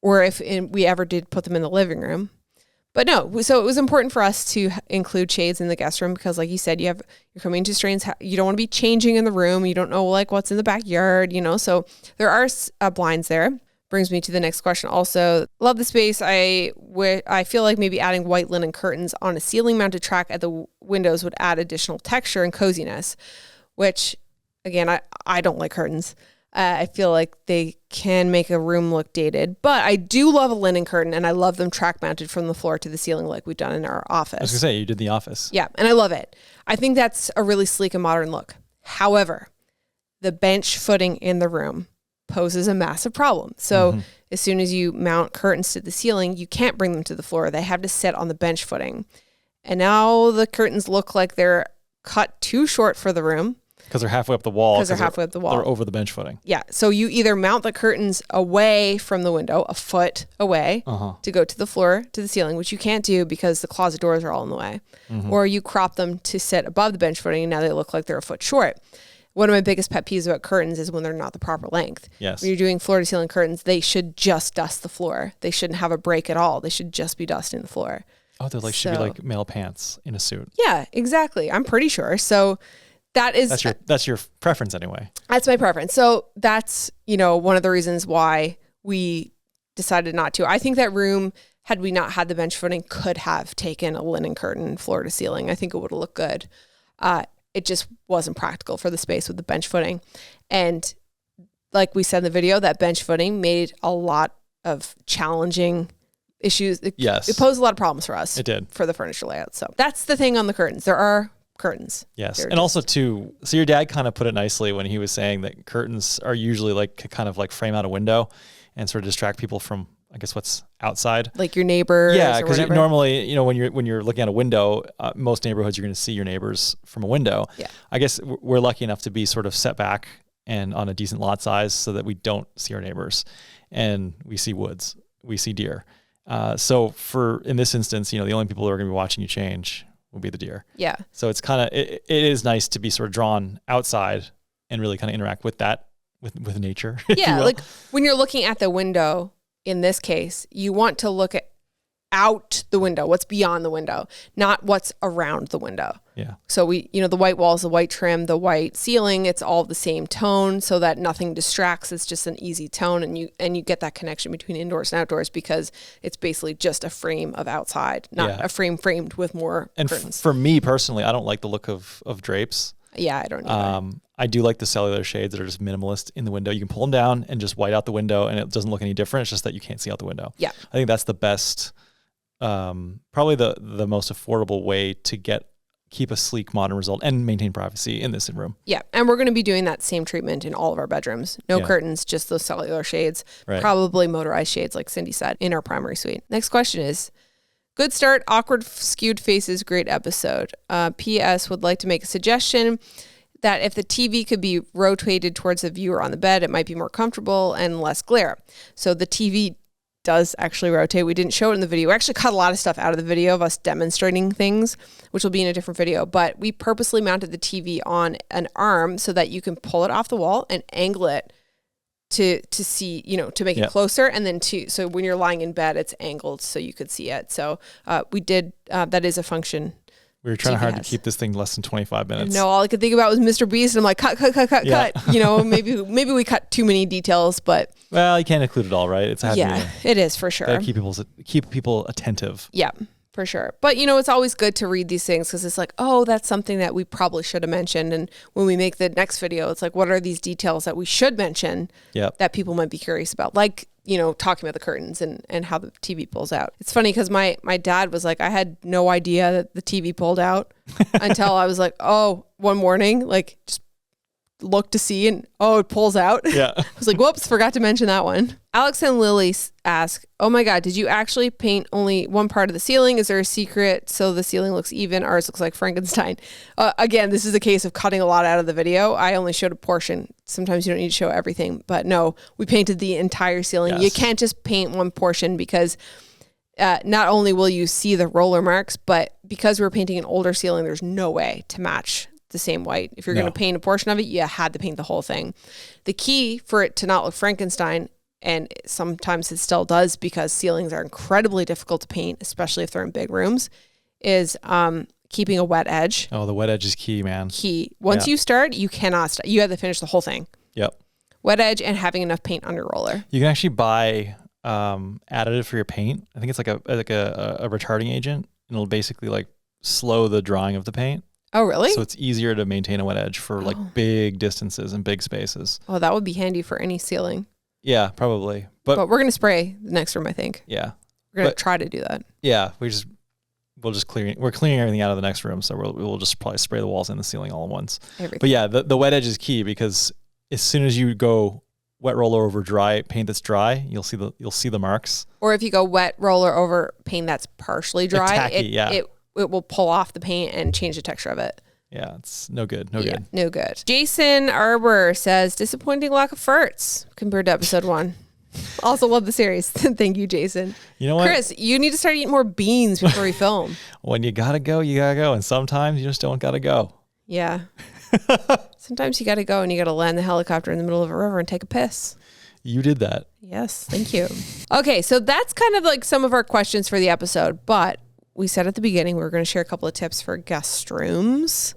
or if we ever did put them in the living room. But no, so it was important for us to include shades in the guest room because, like you said, you're coming to strange. You don't want to be changing in the room. You don't know like what's in the backyard. So there are blinds there. Brings me to the next question. Also, love the space. I feel like maybe adding white linen curtains on a ceiling mounted track at the windows would add additional texture and coziness. Which, again, I don't like curtains. I feel like they can make a room look dated, but I do love a linen curtain and I love them track mounted from the floor to the ceiling like we've done in our office. I was going to say, you did the office. Yeah, and I love it. I think that's a really sleek and modern look. However, the bench footing in the room poses a massive problem. So as soon as you mount curtains to the ceiling, you can't bring them to the floor. They have to sit on the bench footing. And now the curtains look like they're cut too short for the room. Because they're halfway up the wall. Because they're halfway up the wall. They're over the bench footing. Yeah. So you either mount the curtains away from the window, a foot away, to go to the floor, to the ceiling, which you can't do because the closet doors are all in the way. Or you crop them to sit above the bench footing and now they look like they're a foot short. One of my biggest pet peeves about curtains is when they're not the proper length. Yes. When you're doing floor to ceiling curtains, they should just dust the floor. They shouldn't have a break at all. They should just be dusting the floor. Oh, they should be like male pants in a suit. Yeah, exactly. I'm pretty sure. So That's your preference anyway. That's my preference. So that's, one of the reasons why we decided not to. I think that room, had we not had the bench footing, could have taken a linen curtain floor to ceiling. I think it would have looked good. It just wasn't practical for the space with the bench footing. And like we said in the video, that bench footing made a lot of challenging issues. Yes. It posed a lot of problems for us. It did. For the furniture layout. So that's the thing on the curtains. There are curtains. Yes. They're And also too, so your dad kind of put it nicely when he was saying that curtains are usually like kind of like frame out a window and sort of distract people from, I guess, what's outside. Like your neighbors. Yeah, because whatever. normally, when you're looking at a window, most neighborhoods you're going to see your neighbors from a window. Yeah. I guess we're lucky enough to be sort of set back and on a decent lot size so that we don't see our neighbors, and we see woods, we see deer. So in this instance, the only people that are going to be watching you change will be the deer. Yeah. So it's kind of it is nice to be sort of drawn outside and really kind of interact with that with nature. if you Yeah, will. like when you're looking at the window, in this case, you want to look out the window, what's beyond the window, not what's around the window. Yeah. So the white walls, the white trim, the white ceiling, it's all the same tone so that nothing distracts. It's just an easy tone and you get that connection between indoors and outdoors because it's basically just a frame of outside, not a frame framed with more And curtains. for me personally, I don't like the look of drapes. Yeah, I don't either. I do like the cellular shades that are just minimalist in the window. You can pull them down and just white out the window and it doesn't look any different. It's just that you can't see out the window. Yeah. I think that's the best, probably the most affordable way to keep a sleek modern result and maintain privacy in this room. Yeah, and we're going to be doing that same treatment in all of our bedrooms. No Yeah. curtains, just those cellular shades, Right. probably motorized shades like Cindy said in our primary suite. Next question is, good start, awkward skewed faces, great episode. P.S. would like to make a suggestion that if the TV could be rotated towards the viewer on the bed, it might be more comfortable and less glare. So the TV does actually rotate. We didn't show it in the video. We actually cut a lot of stuff out of the video of us demonstrating things, which will be in a different video. But we purposely mounted the TV on an arm so that you can pull it off the wall and angle it to see, to make it closer. And then so when you're lying in bed, it's angled so you could see it. So we did, that is a function. We were trying hard to keep this thing less than 25 minutes. No, all I could think about was Mr. Beast. And I'm like, cut. Maybe we cut too many details, but. Well, you can't include it all, right? It's it is for sure. Keep people attentive. Yeah, for sure. But, it's always good to read these things because it's like, oh, that's something that we probably should have mentioned. And when we make the next video, it's like, what are these details that we should mention that people might be curious about? Like, talking about the curtains and how the TV pulls out. It's funny because my dad was like, I had no idea that the TV pulled out until I was like, oh, one morning, like just look to see and it pulls out. Yeah. I was like, whoops, forgot to mention that one. Alex and Lily ask, oh my God, did you actually paint only one part of the ceiling? Is there a secret so the ceiling looks even? Ours looks like Frankenstein. Again, this is a case of cutting a lot out of the video. I only showed a portion. Sometimes you don't need to show everything, but no, we painted the entire ceiling. Yes. You can't just paint one portion because not only will you see the roller marks, but because we're painting an older ceiling, there's no way to match the same white. If you're going to paint a portion of it, you had to paint the whole thing. The key for it to not look Frankenstein, and sometimes it still does because ceilings are incredibly difficult to paint, especially if they're in big rooms, is keeping a wet edge. Oh, the wet edge is key, man. Once you start, you cannot stop. You have to finish the whole thing. Yep. Wet edge and having enough paint on your roller. You can actually buy additive for your paint. I think it's like a retarding agent, and it'll basically like slow the drying of the paint. Oh, really? So it's easier to maintain a wet edge for like big distances and big spaces. Oh, that would be handy for any ceiling. Yeah, probably. But we're going to spray the next room, I think. Yeah. We're going to try to do that. Yeah. We're clearing everything out of the next room. So we'll just probably spray the walls and the ceiling all at once. Everything. But yeah, the wet edge is key because as soon as you go wet roller over dry paint that's dry, you'll see the marks. Or if you go wet roller over paint that's partially dry, tacky, it will pull off the paint and change the texture of it. Yeah, it's no good. No good. Jason Arbor says, disappointing lack of farts compared to episode 1. Also love the series. Thank you, Jason. You know what? Chris, you need to start eating more beans before we film. When you gotta go, you gotta go. And sometimes you just don't gotta go. Yeah. Sometimes you gotta go and you gotta land the helicopter in the middle of a river and take a piss. You did that. Yes, thank you. Okay, so that's kind of like some of our questions for the episode, but we said at the beginning we were going to share a couple of tips for guest rooms.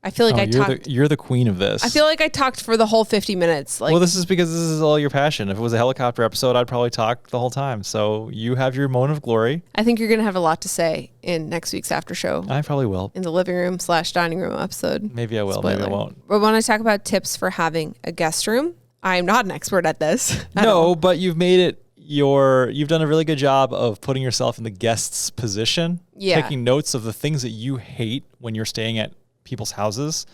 I feel like you're the queen of this. I feel like I talked for the whole 50 minutes. Well, this is because this is all your passion. If it was a helicopter episode, I'd probably talk the whole time. So you have your moment of glory. I think you're going to have a lot to say in next week's after show. I probably will. In the living room / dining room episode. Maybe I will. Spoiler. Maybe I won't. We want to talk about tips for having a guest room. I'm not an expert at this. No, but you've made it. You've done a really good job of putting yourself in the guest's position, taking notes of the things that you hate when you're staying at people's houses,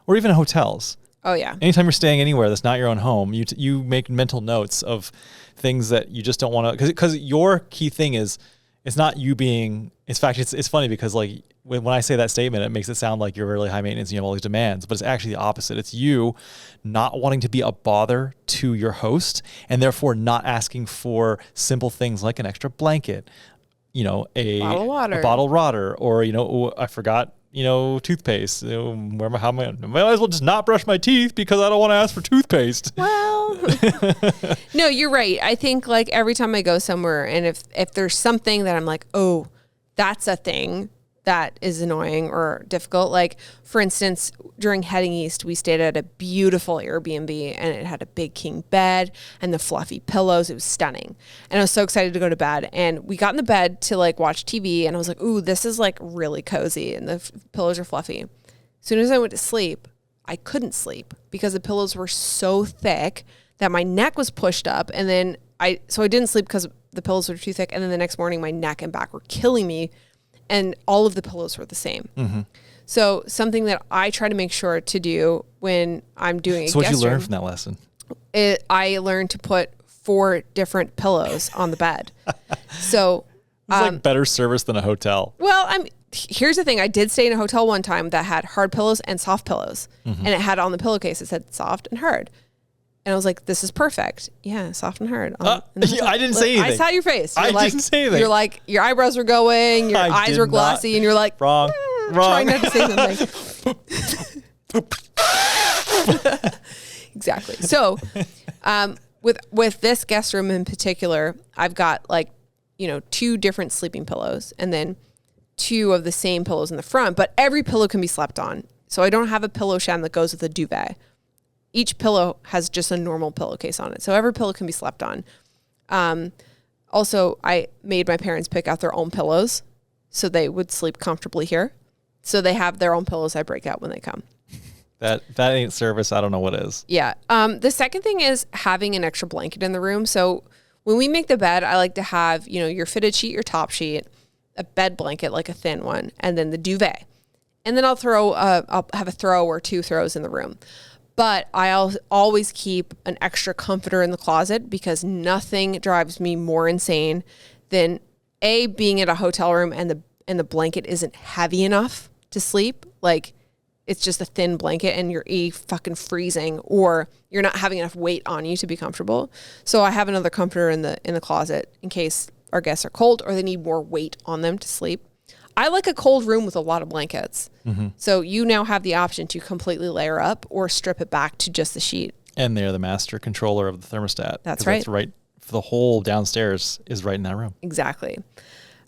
or even hotels. Oh yeah. Anytime you're staying anywhere that's not your own home, you make mental notes of things that you just don't want to, because your key thing is, it's not you being. In fact, it's funny because like when I say that statement, it makes it sound like you're really high maintenance and you have all these demands, but it's actually the opposite. It's you not wanting to be a bother to your host and therefore not asking for simple things like an extra blanket, a bottle of water, or I forgot, toothpaste. How am I? Might as well just not brush my teeth because I don't want to ask for toothpaste. Well, no, you're right. I think like every time I go somewhere, and if there's something that I'm like, oh, that's a thing that is annoying or difficult. Like for instance, during heading east, we stayed at a beautiful Airbnb and it had a big king bed and the fluffy pillows. It was stunning. And I was so excited to go to bed, and we got in the bed to like watch TV, and I was like, ooh, this is like really cozy and the pillows are fluffy. As soon as I went to sleep, I couldn't sleep because the pillows were so thick that my neck was pushed up, and then I didn't sleep because the pillows were too thick. And then the next morning my neck and back were killing me, and all of the pillows were the same. Mm-hmm. So something that I try to make sure to do when I'm doing a guest room. So what did you learn from that lesson? I learned to put 4 different pillows on the bed. So it's like better service than a hotel. Well, here's the thing. I did stay in a hotel one time that had hard pillows and soft pillows. Mm-hmm. And it had on the pillowcase, it said soft and hard. And I was like, this is perfect. Yeah, soft and hard. I didn't say anything. I saw your face. I didn't say anything. You're like, your eyeybraws were going, your eyes were glossy, and you're like, wrong. Trying not to say something. Exactly. So, with this guest room in particular, I've got like, 2 different sleeping pillows and then 2 of the same pillows in the front, but every pillow can be slept on. So I don't have a pillow sham that goes with a duvet. Each pillow has just a normal pillowcase on it. So every pillow can be slept on. Also, I made my parents pick out their own pillows so they would sleep comfortably here. So they have their own pillows I break out when they come. That ain't service. I don't know what is. Yeah. The second thing is having an extra blanket in the room. So when we make the bed, I like to have, your fitted sheet, your top sheet, a bed blanket, like a thin one, and then the duvet. And then I'll have a throw or 2 throws in the room. But I always keep an extra comforter in the closet because nothing drives me more insane than being in a hotel room and the blanket isn't heavy enough to sleep. Like it's just a thin blanket and you're fucking freezing, or you're not having enough weight on you to be comfortable. So I have another comforter in the closet in case our guests are cold or they need more weight on them to sleep. I like a cold room with a lot of blankets. Mm-hmm. So you now have the option to completely layer up or strip it back to just the sheet. And they're the master controller of the thermostat. That's right. That's right. The whole downstairs is right in that room. Exactly.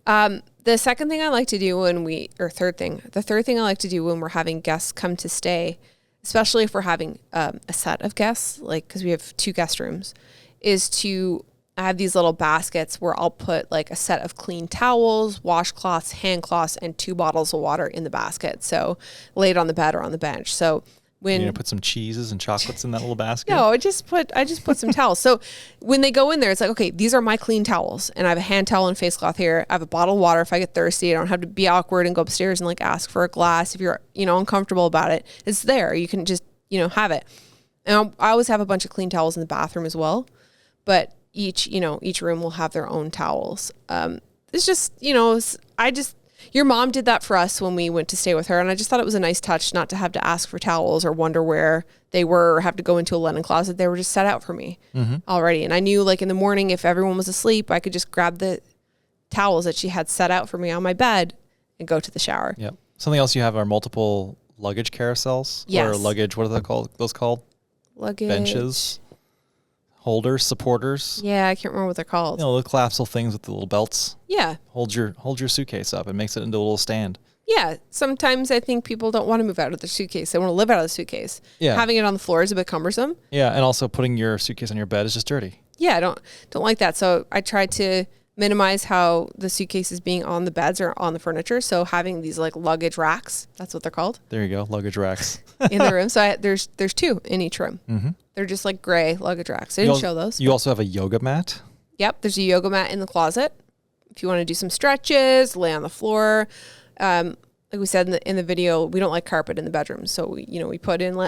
The second thing I like to do the third thing I like to do when we're having guests come to stay, especially if we're having a set of guests, like, cause we have 2 guest rooms, is to I have these little baskets where I'll put like a set of clean towels, washcloths, hand cloths, and 2 bottles of water in the basket. So lay it on the bed or on the bench. So when you put some cheeses and chocolates in that little basket. No, I just put some towels. So when they go in there, it's like, okay, these are my clean towels, and I have a hand towel and face cloth here. I have a bottle of water if I get thirsty. I don't have to be awkward and go upstairs and like ask for a glass if you're uncomfortable about it. It's there. You can just have it. And I always have a bunch of clean towels in the bathroom as well, but each room will have their own towels. It's just, your mom did that for us when we went to stay with her. And I just thought it was a nice touch not to have to ask for towels or wonder where they were or have to go into a linen closet. They were just set out for me already. And I knew like in the morning, if everyone was asleep, I could just grab the towels that she had set out for me on my bed and go to the shower. Yep. Something else you have are multiple luggage carousels. Yes. Or luggage, what are those called? Luggage. Benches. Holders, supporters. Yeah, I can't remember what they're called. The collapsible things with the little belts. Yeah. Hold your suitcase up and makes it into a little stand. Yeah. Sometimes I think people don't want to move out of their suitcase. They want to live out of the suitcase. Yeah. Having it on the floor is a bit cumbersome. Yeah, and also putting your suitcase on your bed is just dirty. Yeah, I don't like that. So I try to minimize how the suitcases being on the beds or on the furniture. So having these like luggage racks, that's what they're called. There you go, luggage racks. In the room. So there's 2 in each room. Mm-hmm. They're just like gray luggage racks. I didn't show those. You also have a yoga mat. Yep, there's a yoga mat in the closet. If you want to do some stretches, lay on the floor. Like we said in the video, we don't like carpet in the bedroom. So we put in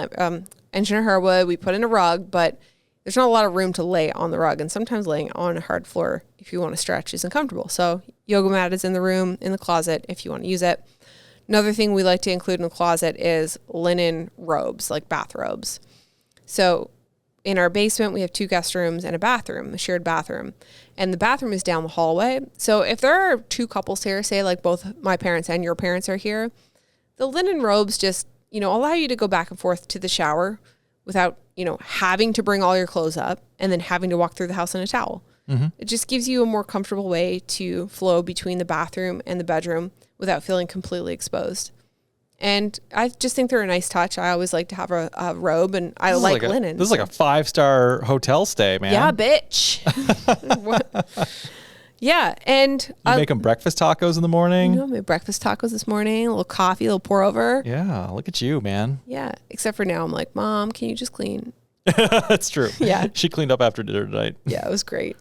engineer hardwood, we put in a rug, but there's not a lot of room to lay on the rug, and sometimes laying on a hard floor if you want to stretch isn't comfortable. So yoga mat is in the room, in the closet if you want to use it. Another thing we like to include in the closet is linen robes, like bathrobes. So in our basement, we have 2 guest rooms and a shared bathroom, and the bathroom is down the hallway. So if there are 2 couples here, say like both my parents and your parents are here, the linen robes just, allow you to go back and forth to the shower without, having to bring all your clothes up and then having to walk through the house in a towel. Mm-hmm. It just gives you a more comfortable way to flow between the bathroom and the bedroom without feeling completely exposed. And I just think they're a nice touch. I always like to have a robe, and I like linen. This is like a 5-star hotel stay, man. Yeah, bitch. Yeah, and you make them breakfast tacos in the morning. I made breakfast tacos this morning. A little coffee, a little pour over. Yeah, look at you, man. Yeah, except for now, I'm like, Mom, can you just clean? That's true. Yeah, she cleaned up after dinner tonight. Yeah, it was great.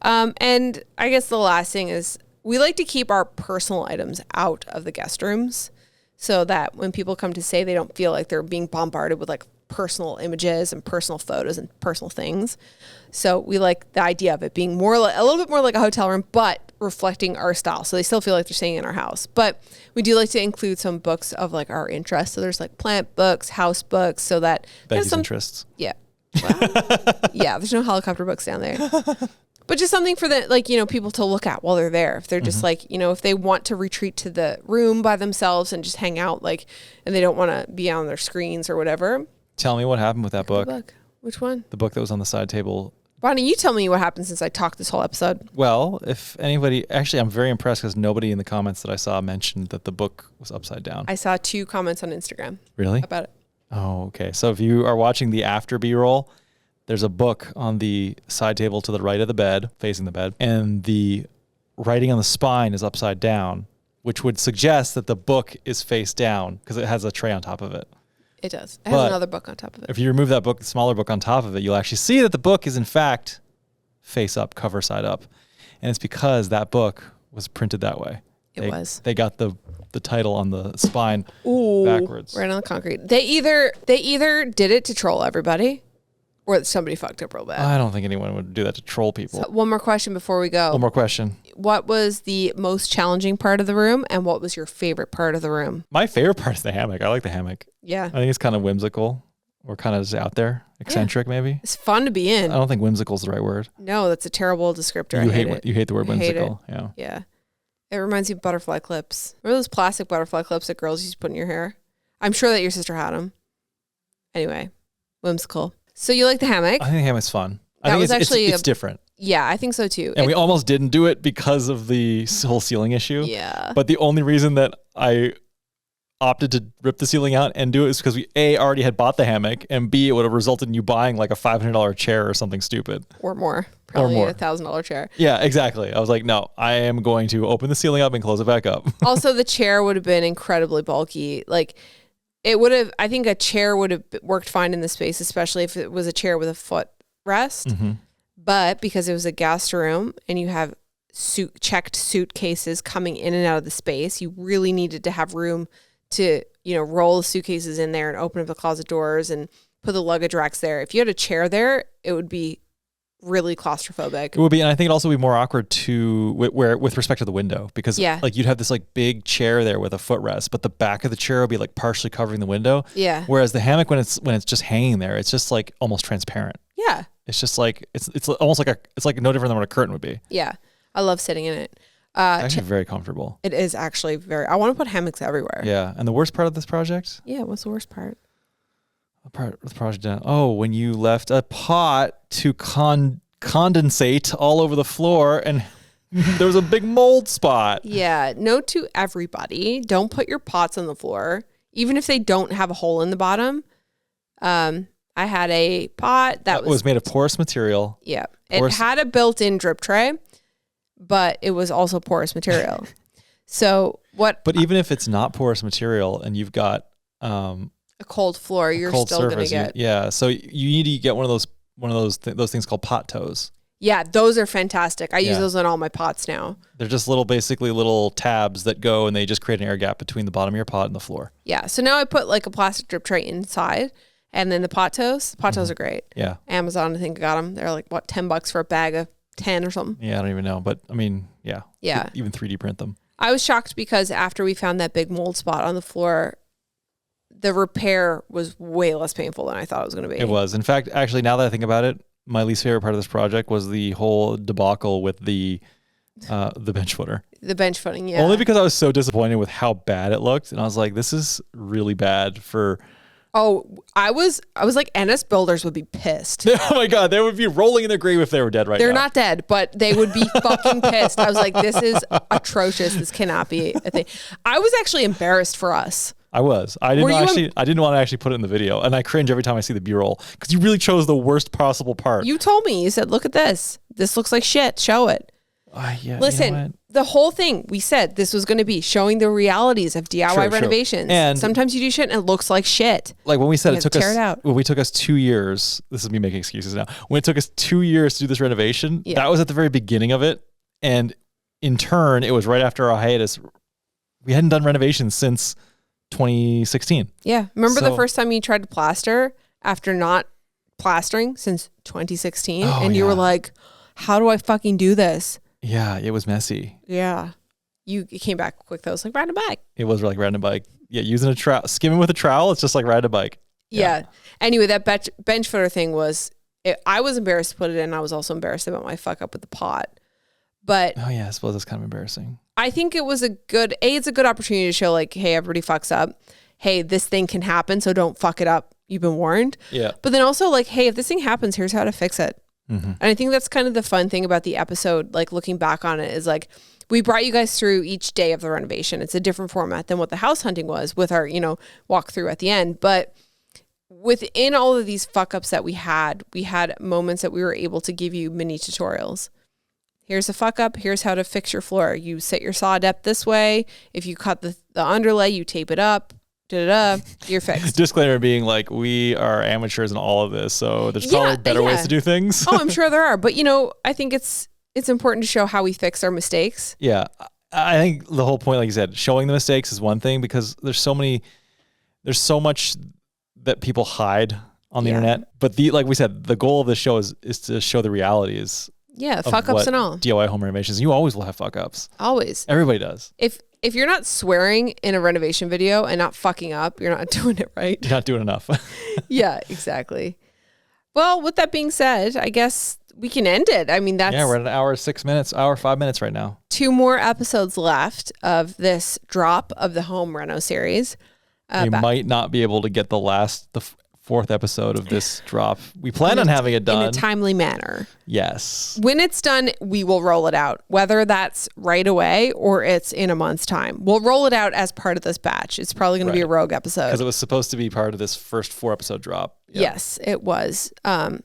And I guess the last thing is we like to keep our personal items out of the guest rooms, so that when people come to stay, they don't feel like they're being bombarded with like personal images and personal photos and personal things. So we like the idea of it being a little bit more like a hotel room, but reflecting our style. So they still feel like they're staying in our house. But we do like to include some books of like our interests. So there's like plant books, house books, so that Becki's interests. Yeah. Yeah, there's no helicopter books down there. But just something for the, like, you know, people to look at while they're there. If they're just like, you know, if they want to retreat to the room by themselves and just hang out, like, and they don't want to be on their screens or whatever. Tell me what happened with that book. Which one? The book that was on the side table. Why don't you tell me what happened since I talked this whole episode? Well, if anybody, actually, I'm very impressed because nobody in the comments that I saw mentioned that the book was upside down. I saw 2 comments on Instagram. Really? About it. Oh, okay. So if you are watching the after B-roll, there's a book on the side table to the right of the bed, facing the bed, and the writing on the spine is upside down, which would suggest that the book is face down because it has a tray on top of it. It does. It has another book on top of it. If you remove that book, the smaller book on top of it, you'll actually see that the book is in fact face up, cover side up. And it's because that book was printed that way. They got the title on the spine backwards. Right on the concrete. They either did it to troll everybody, or somebody fucked up real bad. I don't think anyone would do that to troll people. So one more question before we go. One more question. What was the most challenging part of the room, and what was your favorite part of the room? My favorite part is the hammock. I like the hammock. Yeah. I think it's kind of whimsical or kind of just out there. Eccentric, maybe. It's fun to be in. I don't think whimsical is the right word. No, that's a terrible descriptor. You hate the word whimsical. Yeah. Yeah. It reminds you of butterfly clips. Remember those plastic butterfly clips that girls used to put in your hair? I'm sure that your sister had them. Anyway, whimsical. So you like the hammock? I think the hammock's fun. I That think was actually it's different. Yeah, I think so too. And we almost didn't do it because of the whole ceiling issue. Yeah. But the only reason that I opted to rip the ceiling out and do it is because we A, already had bought the hammock, and B, it would have resulted in you buying like a $500 chair or something stupid. Or more. Probably a $1,000 chair. Yeah, exactly. I was like, no, I am going to open the ceiling up and close it back up. Also, the chair would have been incredibly bulky. Like, it would have, I think a chair would have worked fine in the space, especially if it was a chair with a footrest. Mm-hmm. But because it was a guest room and you have checked suitcases coming in and out of the space, you really needed to have room to, you know, roll the suitcases in there and open up the closet doors and put the luggage racks there. If you had a chair there, it would be really claustrophobic. It would be, and I think it'd also be more awkward with respect to the window, because like you'd have this like big chair there with a footrest, but the back of the chair would be like partially covering the window. Yeah. Whereas the hammock, when it's just hanging there, it's just like almost transparent. Yeah. It's just like it's almost like it's like no different than what a curtain would be. Yeah. I love sitting in it. Actually very comfortable. It is actually very, I want to put hammocks everywhere. Yeah. And the worst part of this project? Yeah. What's the worst part? What part of the project done? Oh, when you left a pot to condensate all over the floor and there was a big mold spot. Yeah. Note to everybody, don't put your pots on the floor, even if they don't have a hole in the bottom. I had a pot that was made of porous material. Yeah. It had a built-in drip tray, but it was also porous material. So what? But even if it's not porous material and you've got a cold floor, you're still going to get. So you need to get one of those things called pot toes. Yeah, those are fantastic. I use those on all my pots now. They're just basically little tabs that go and they just create an air gap between the bottom of your pot and the floor. Yeah. So now I put like a plastic drip tray inside. And then the pot toes are great. Yeah. Amazon, I think, got them. They're like, what, $10 for a bag of 10 or something? Yeah, I don't even know. But I mean, yeah. Yeah. Even 3D print them. I was shocked because after we found that big mold spot on the floor, the repair was way less painful than I thought it was going to be. It was. In fact, actually, now that I think about it, my least favorite part of this project was the whole debacle with the bench footer. The bench footing, yeah. Only because I was so disappointed with how bad it looked. And I was like, this is really bad for... Oh, I was like, NS builders would be pissed. Oh my God, they would be rolling in their grave if they were dead right now. They're not dead, but they would be fucking pissed. I was like, this is atrocious. This cannot be a thing. I was actually embarrassed for us. I was. I didn't want to actually put it in the video, and I cringe every time I see the B-roll because you really chose the worst possible part. You told me. You said, look at this. This looks like shit. Show it. Yeah, listen, you know the whole thing, we said this was going to be showing the realities of DIY renovations. And sometimes you do shit and it looks like shit. Like when we said it took us 2 years. This is me making excuses now. When it took us 2 years to do this renovation, that was at the very beginning of it. And in turn, it was right after our hiatus. We hadn't done renovations since 2016. Yeah. Remember the first time you tried to plaster after not plastering since 2016? And you were like, how do I fucking do this? Yeah, it was messy. Yeah. You came back quick though. It was like riding a bike. It was like riding a bike. Yeah, using a trowel, skimming with a trowel. It's just like riding a bike. Yeah. Anyway, that bench footer thing was, I was embarrassed to put it in. I was also embarrassed about my fuck up with the pot. But oh yeah, I suppose that's kind of embarrassing. I think it was it's a good opportunity to show like, hey, everybody fucks up. Hey, this thing can happen, so don't fuck it up. You've been warned. Yeah. But then also like, hey, if this thing happens, here's how to fix it. Mm-hmm. And I think that's kind of the fun thing about the episode, like looking back on it, is like, we brought you guys through each day of the renovation. It's a different format than what the house hunting was with our, walkthrough at the end. But within all of these fuck ups that we had moments that we were able to give you mini tutorials. Here's a fuck up. Here's how to fix your floor. You set your saw depth this way. If you cut the underlay, you tape it up. You're fixed. Disclaimer being like, we are amateurs in all of this, so there's probably better ways to do things. Oh, I'm sure there are. But, I think it's important to show how we fix our mistakes. Yeah. I think the whole point, like you said, showing the mistakes is one thing, because there's so much that people hide on the internet. But like we said, the goal of the show is to show the realities. Yeah, fuck ups and all. DIY home renovations. You always will have fuck ups. Always. Everybody does. If you're not swearing in a renovation video and not fucking up, you're not doing it right. You're not doing enough. Yeah, exactly. Well, with that being said, I guess we can end it. I mean, we're at an hour, 5 minutes right now. 2 more episodes left of this drop of the Home Reno series. We might not be able to get the 4th episode of this drop. We plan on having it done in a timely manner. Yes. When it's done, we will roll it out, whether that's right away or it's in a month's time. We'll roll it out as part of this batch. It's probably going to be a rogue episode. Because it was supposed to be part of this first 4-episode drop. Yep. Yes, it was.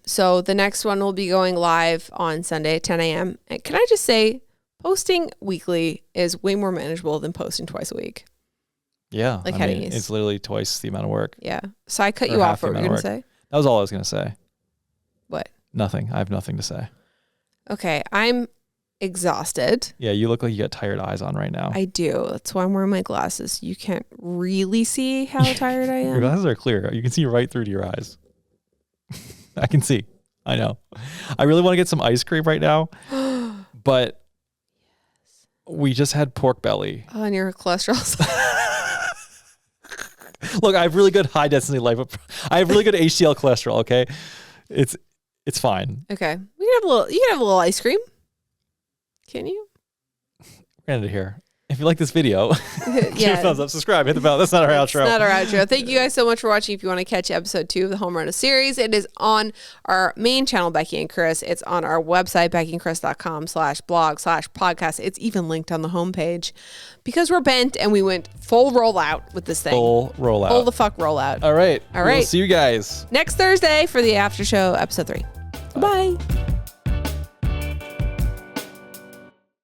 So the next one will be going live on Sunday at 10 a.m. And can I just say, posting weekly is way more manageable than posting twice a week. Yeah. Like Hetty's. It's literally twice the amount of work. Yeah. So I cut you off. What were you going to say? That was all I was going to say. What? Nothing. I have nothing to say. Okay. I'm exhausted. Yeah, you look like you got tired eyes on right now. I do. That's why I'm wearing my glasses. You can't really see how tired I am. Your glasses are clear. You can see right through to your eyes. I can see. I know. I really want to get some ice cream right now, but we just had pork belly. Oh, and your cholesterol's... Look, I have really good high density I have really good HDL cholesterol. Okay, it's fine. Okay, you can have a little ice cream. Can you? We're gonna end it here. If you like this video, give a thumbs up, subscribe, hit the bell. That's not our outro. Not our outro. Thank you guys so much for watching. If you want to catch episode 2 of the Home Reno series, it is on our main channel, Becki and Chris. It's on our website, beckyandchris.com/blog/podcast. It's even linked on the homepage because we're bent and we went full rollout with this thing. Full rollout. Full the fuck rollout. All right. All right. We'll see you guys next Thursday for the Aftershow episode 3. Bye.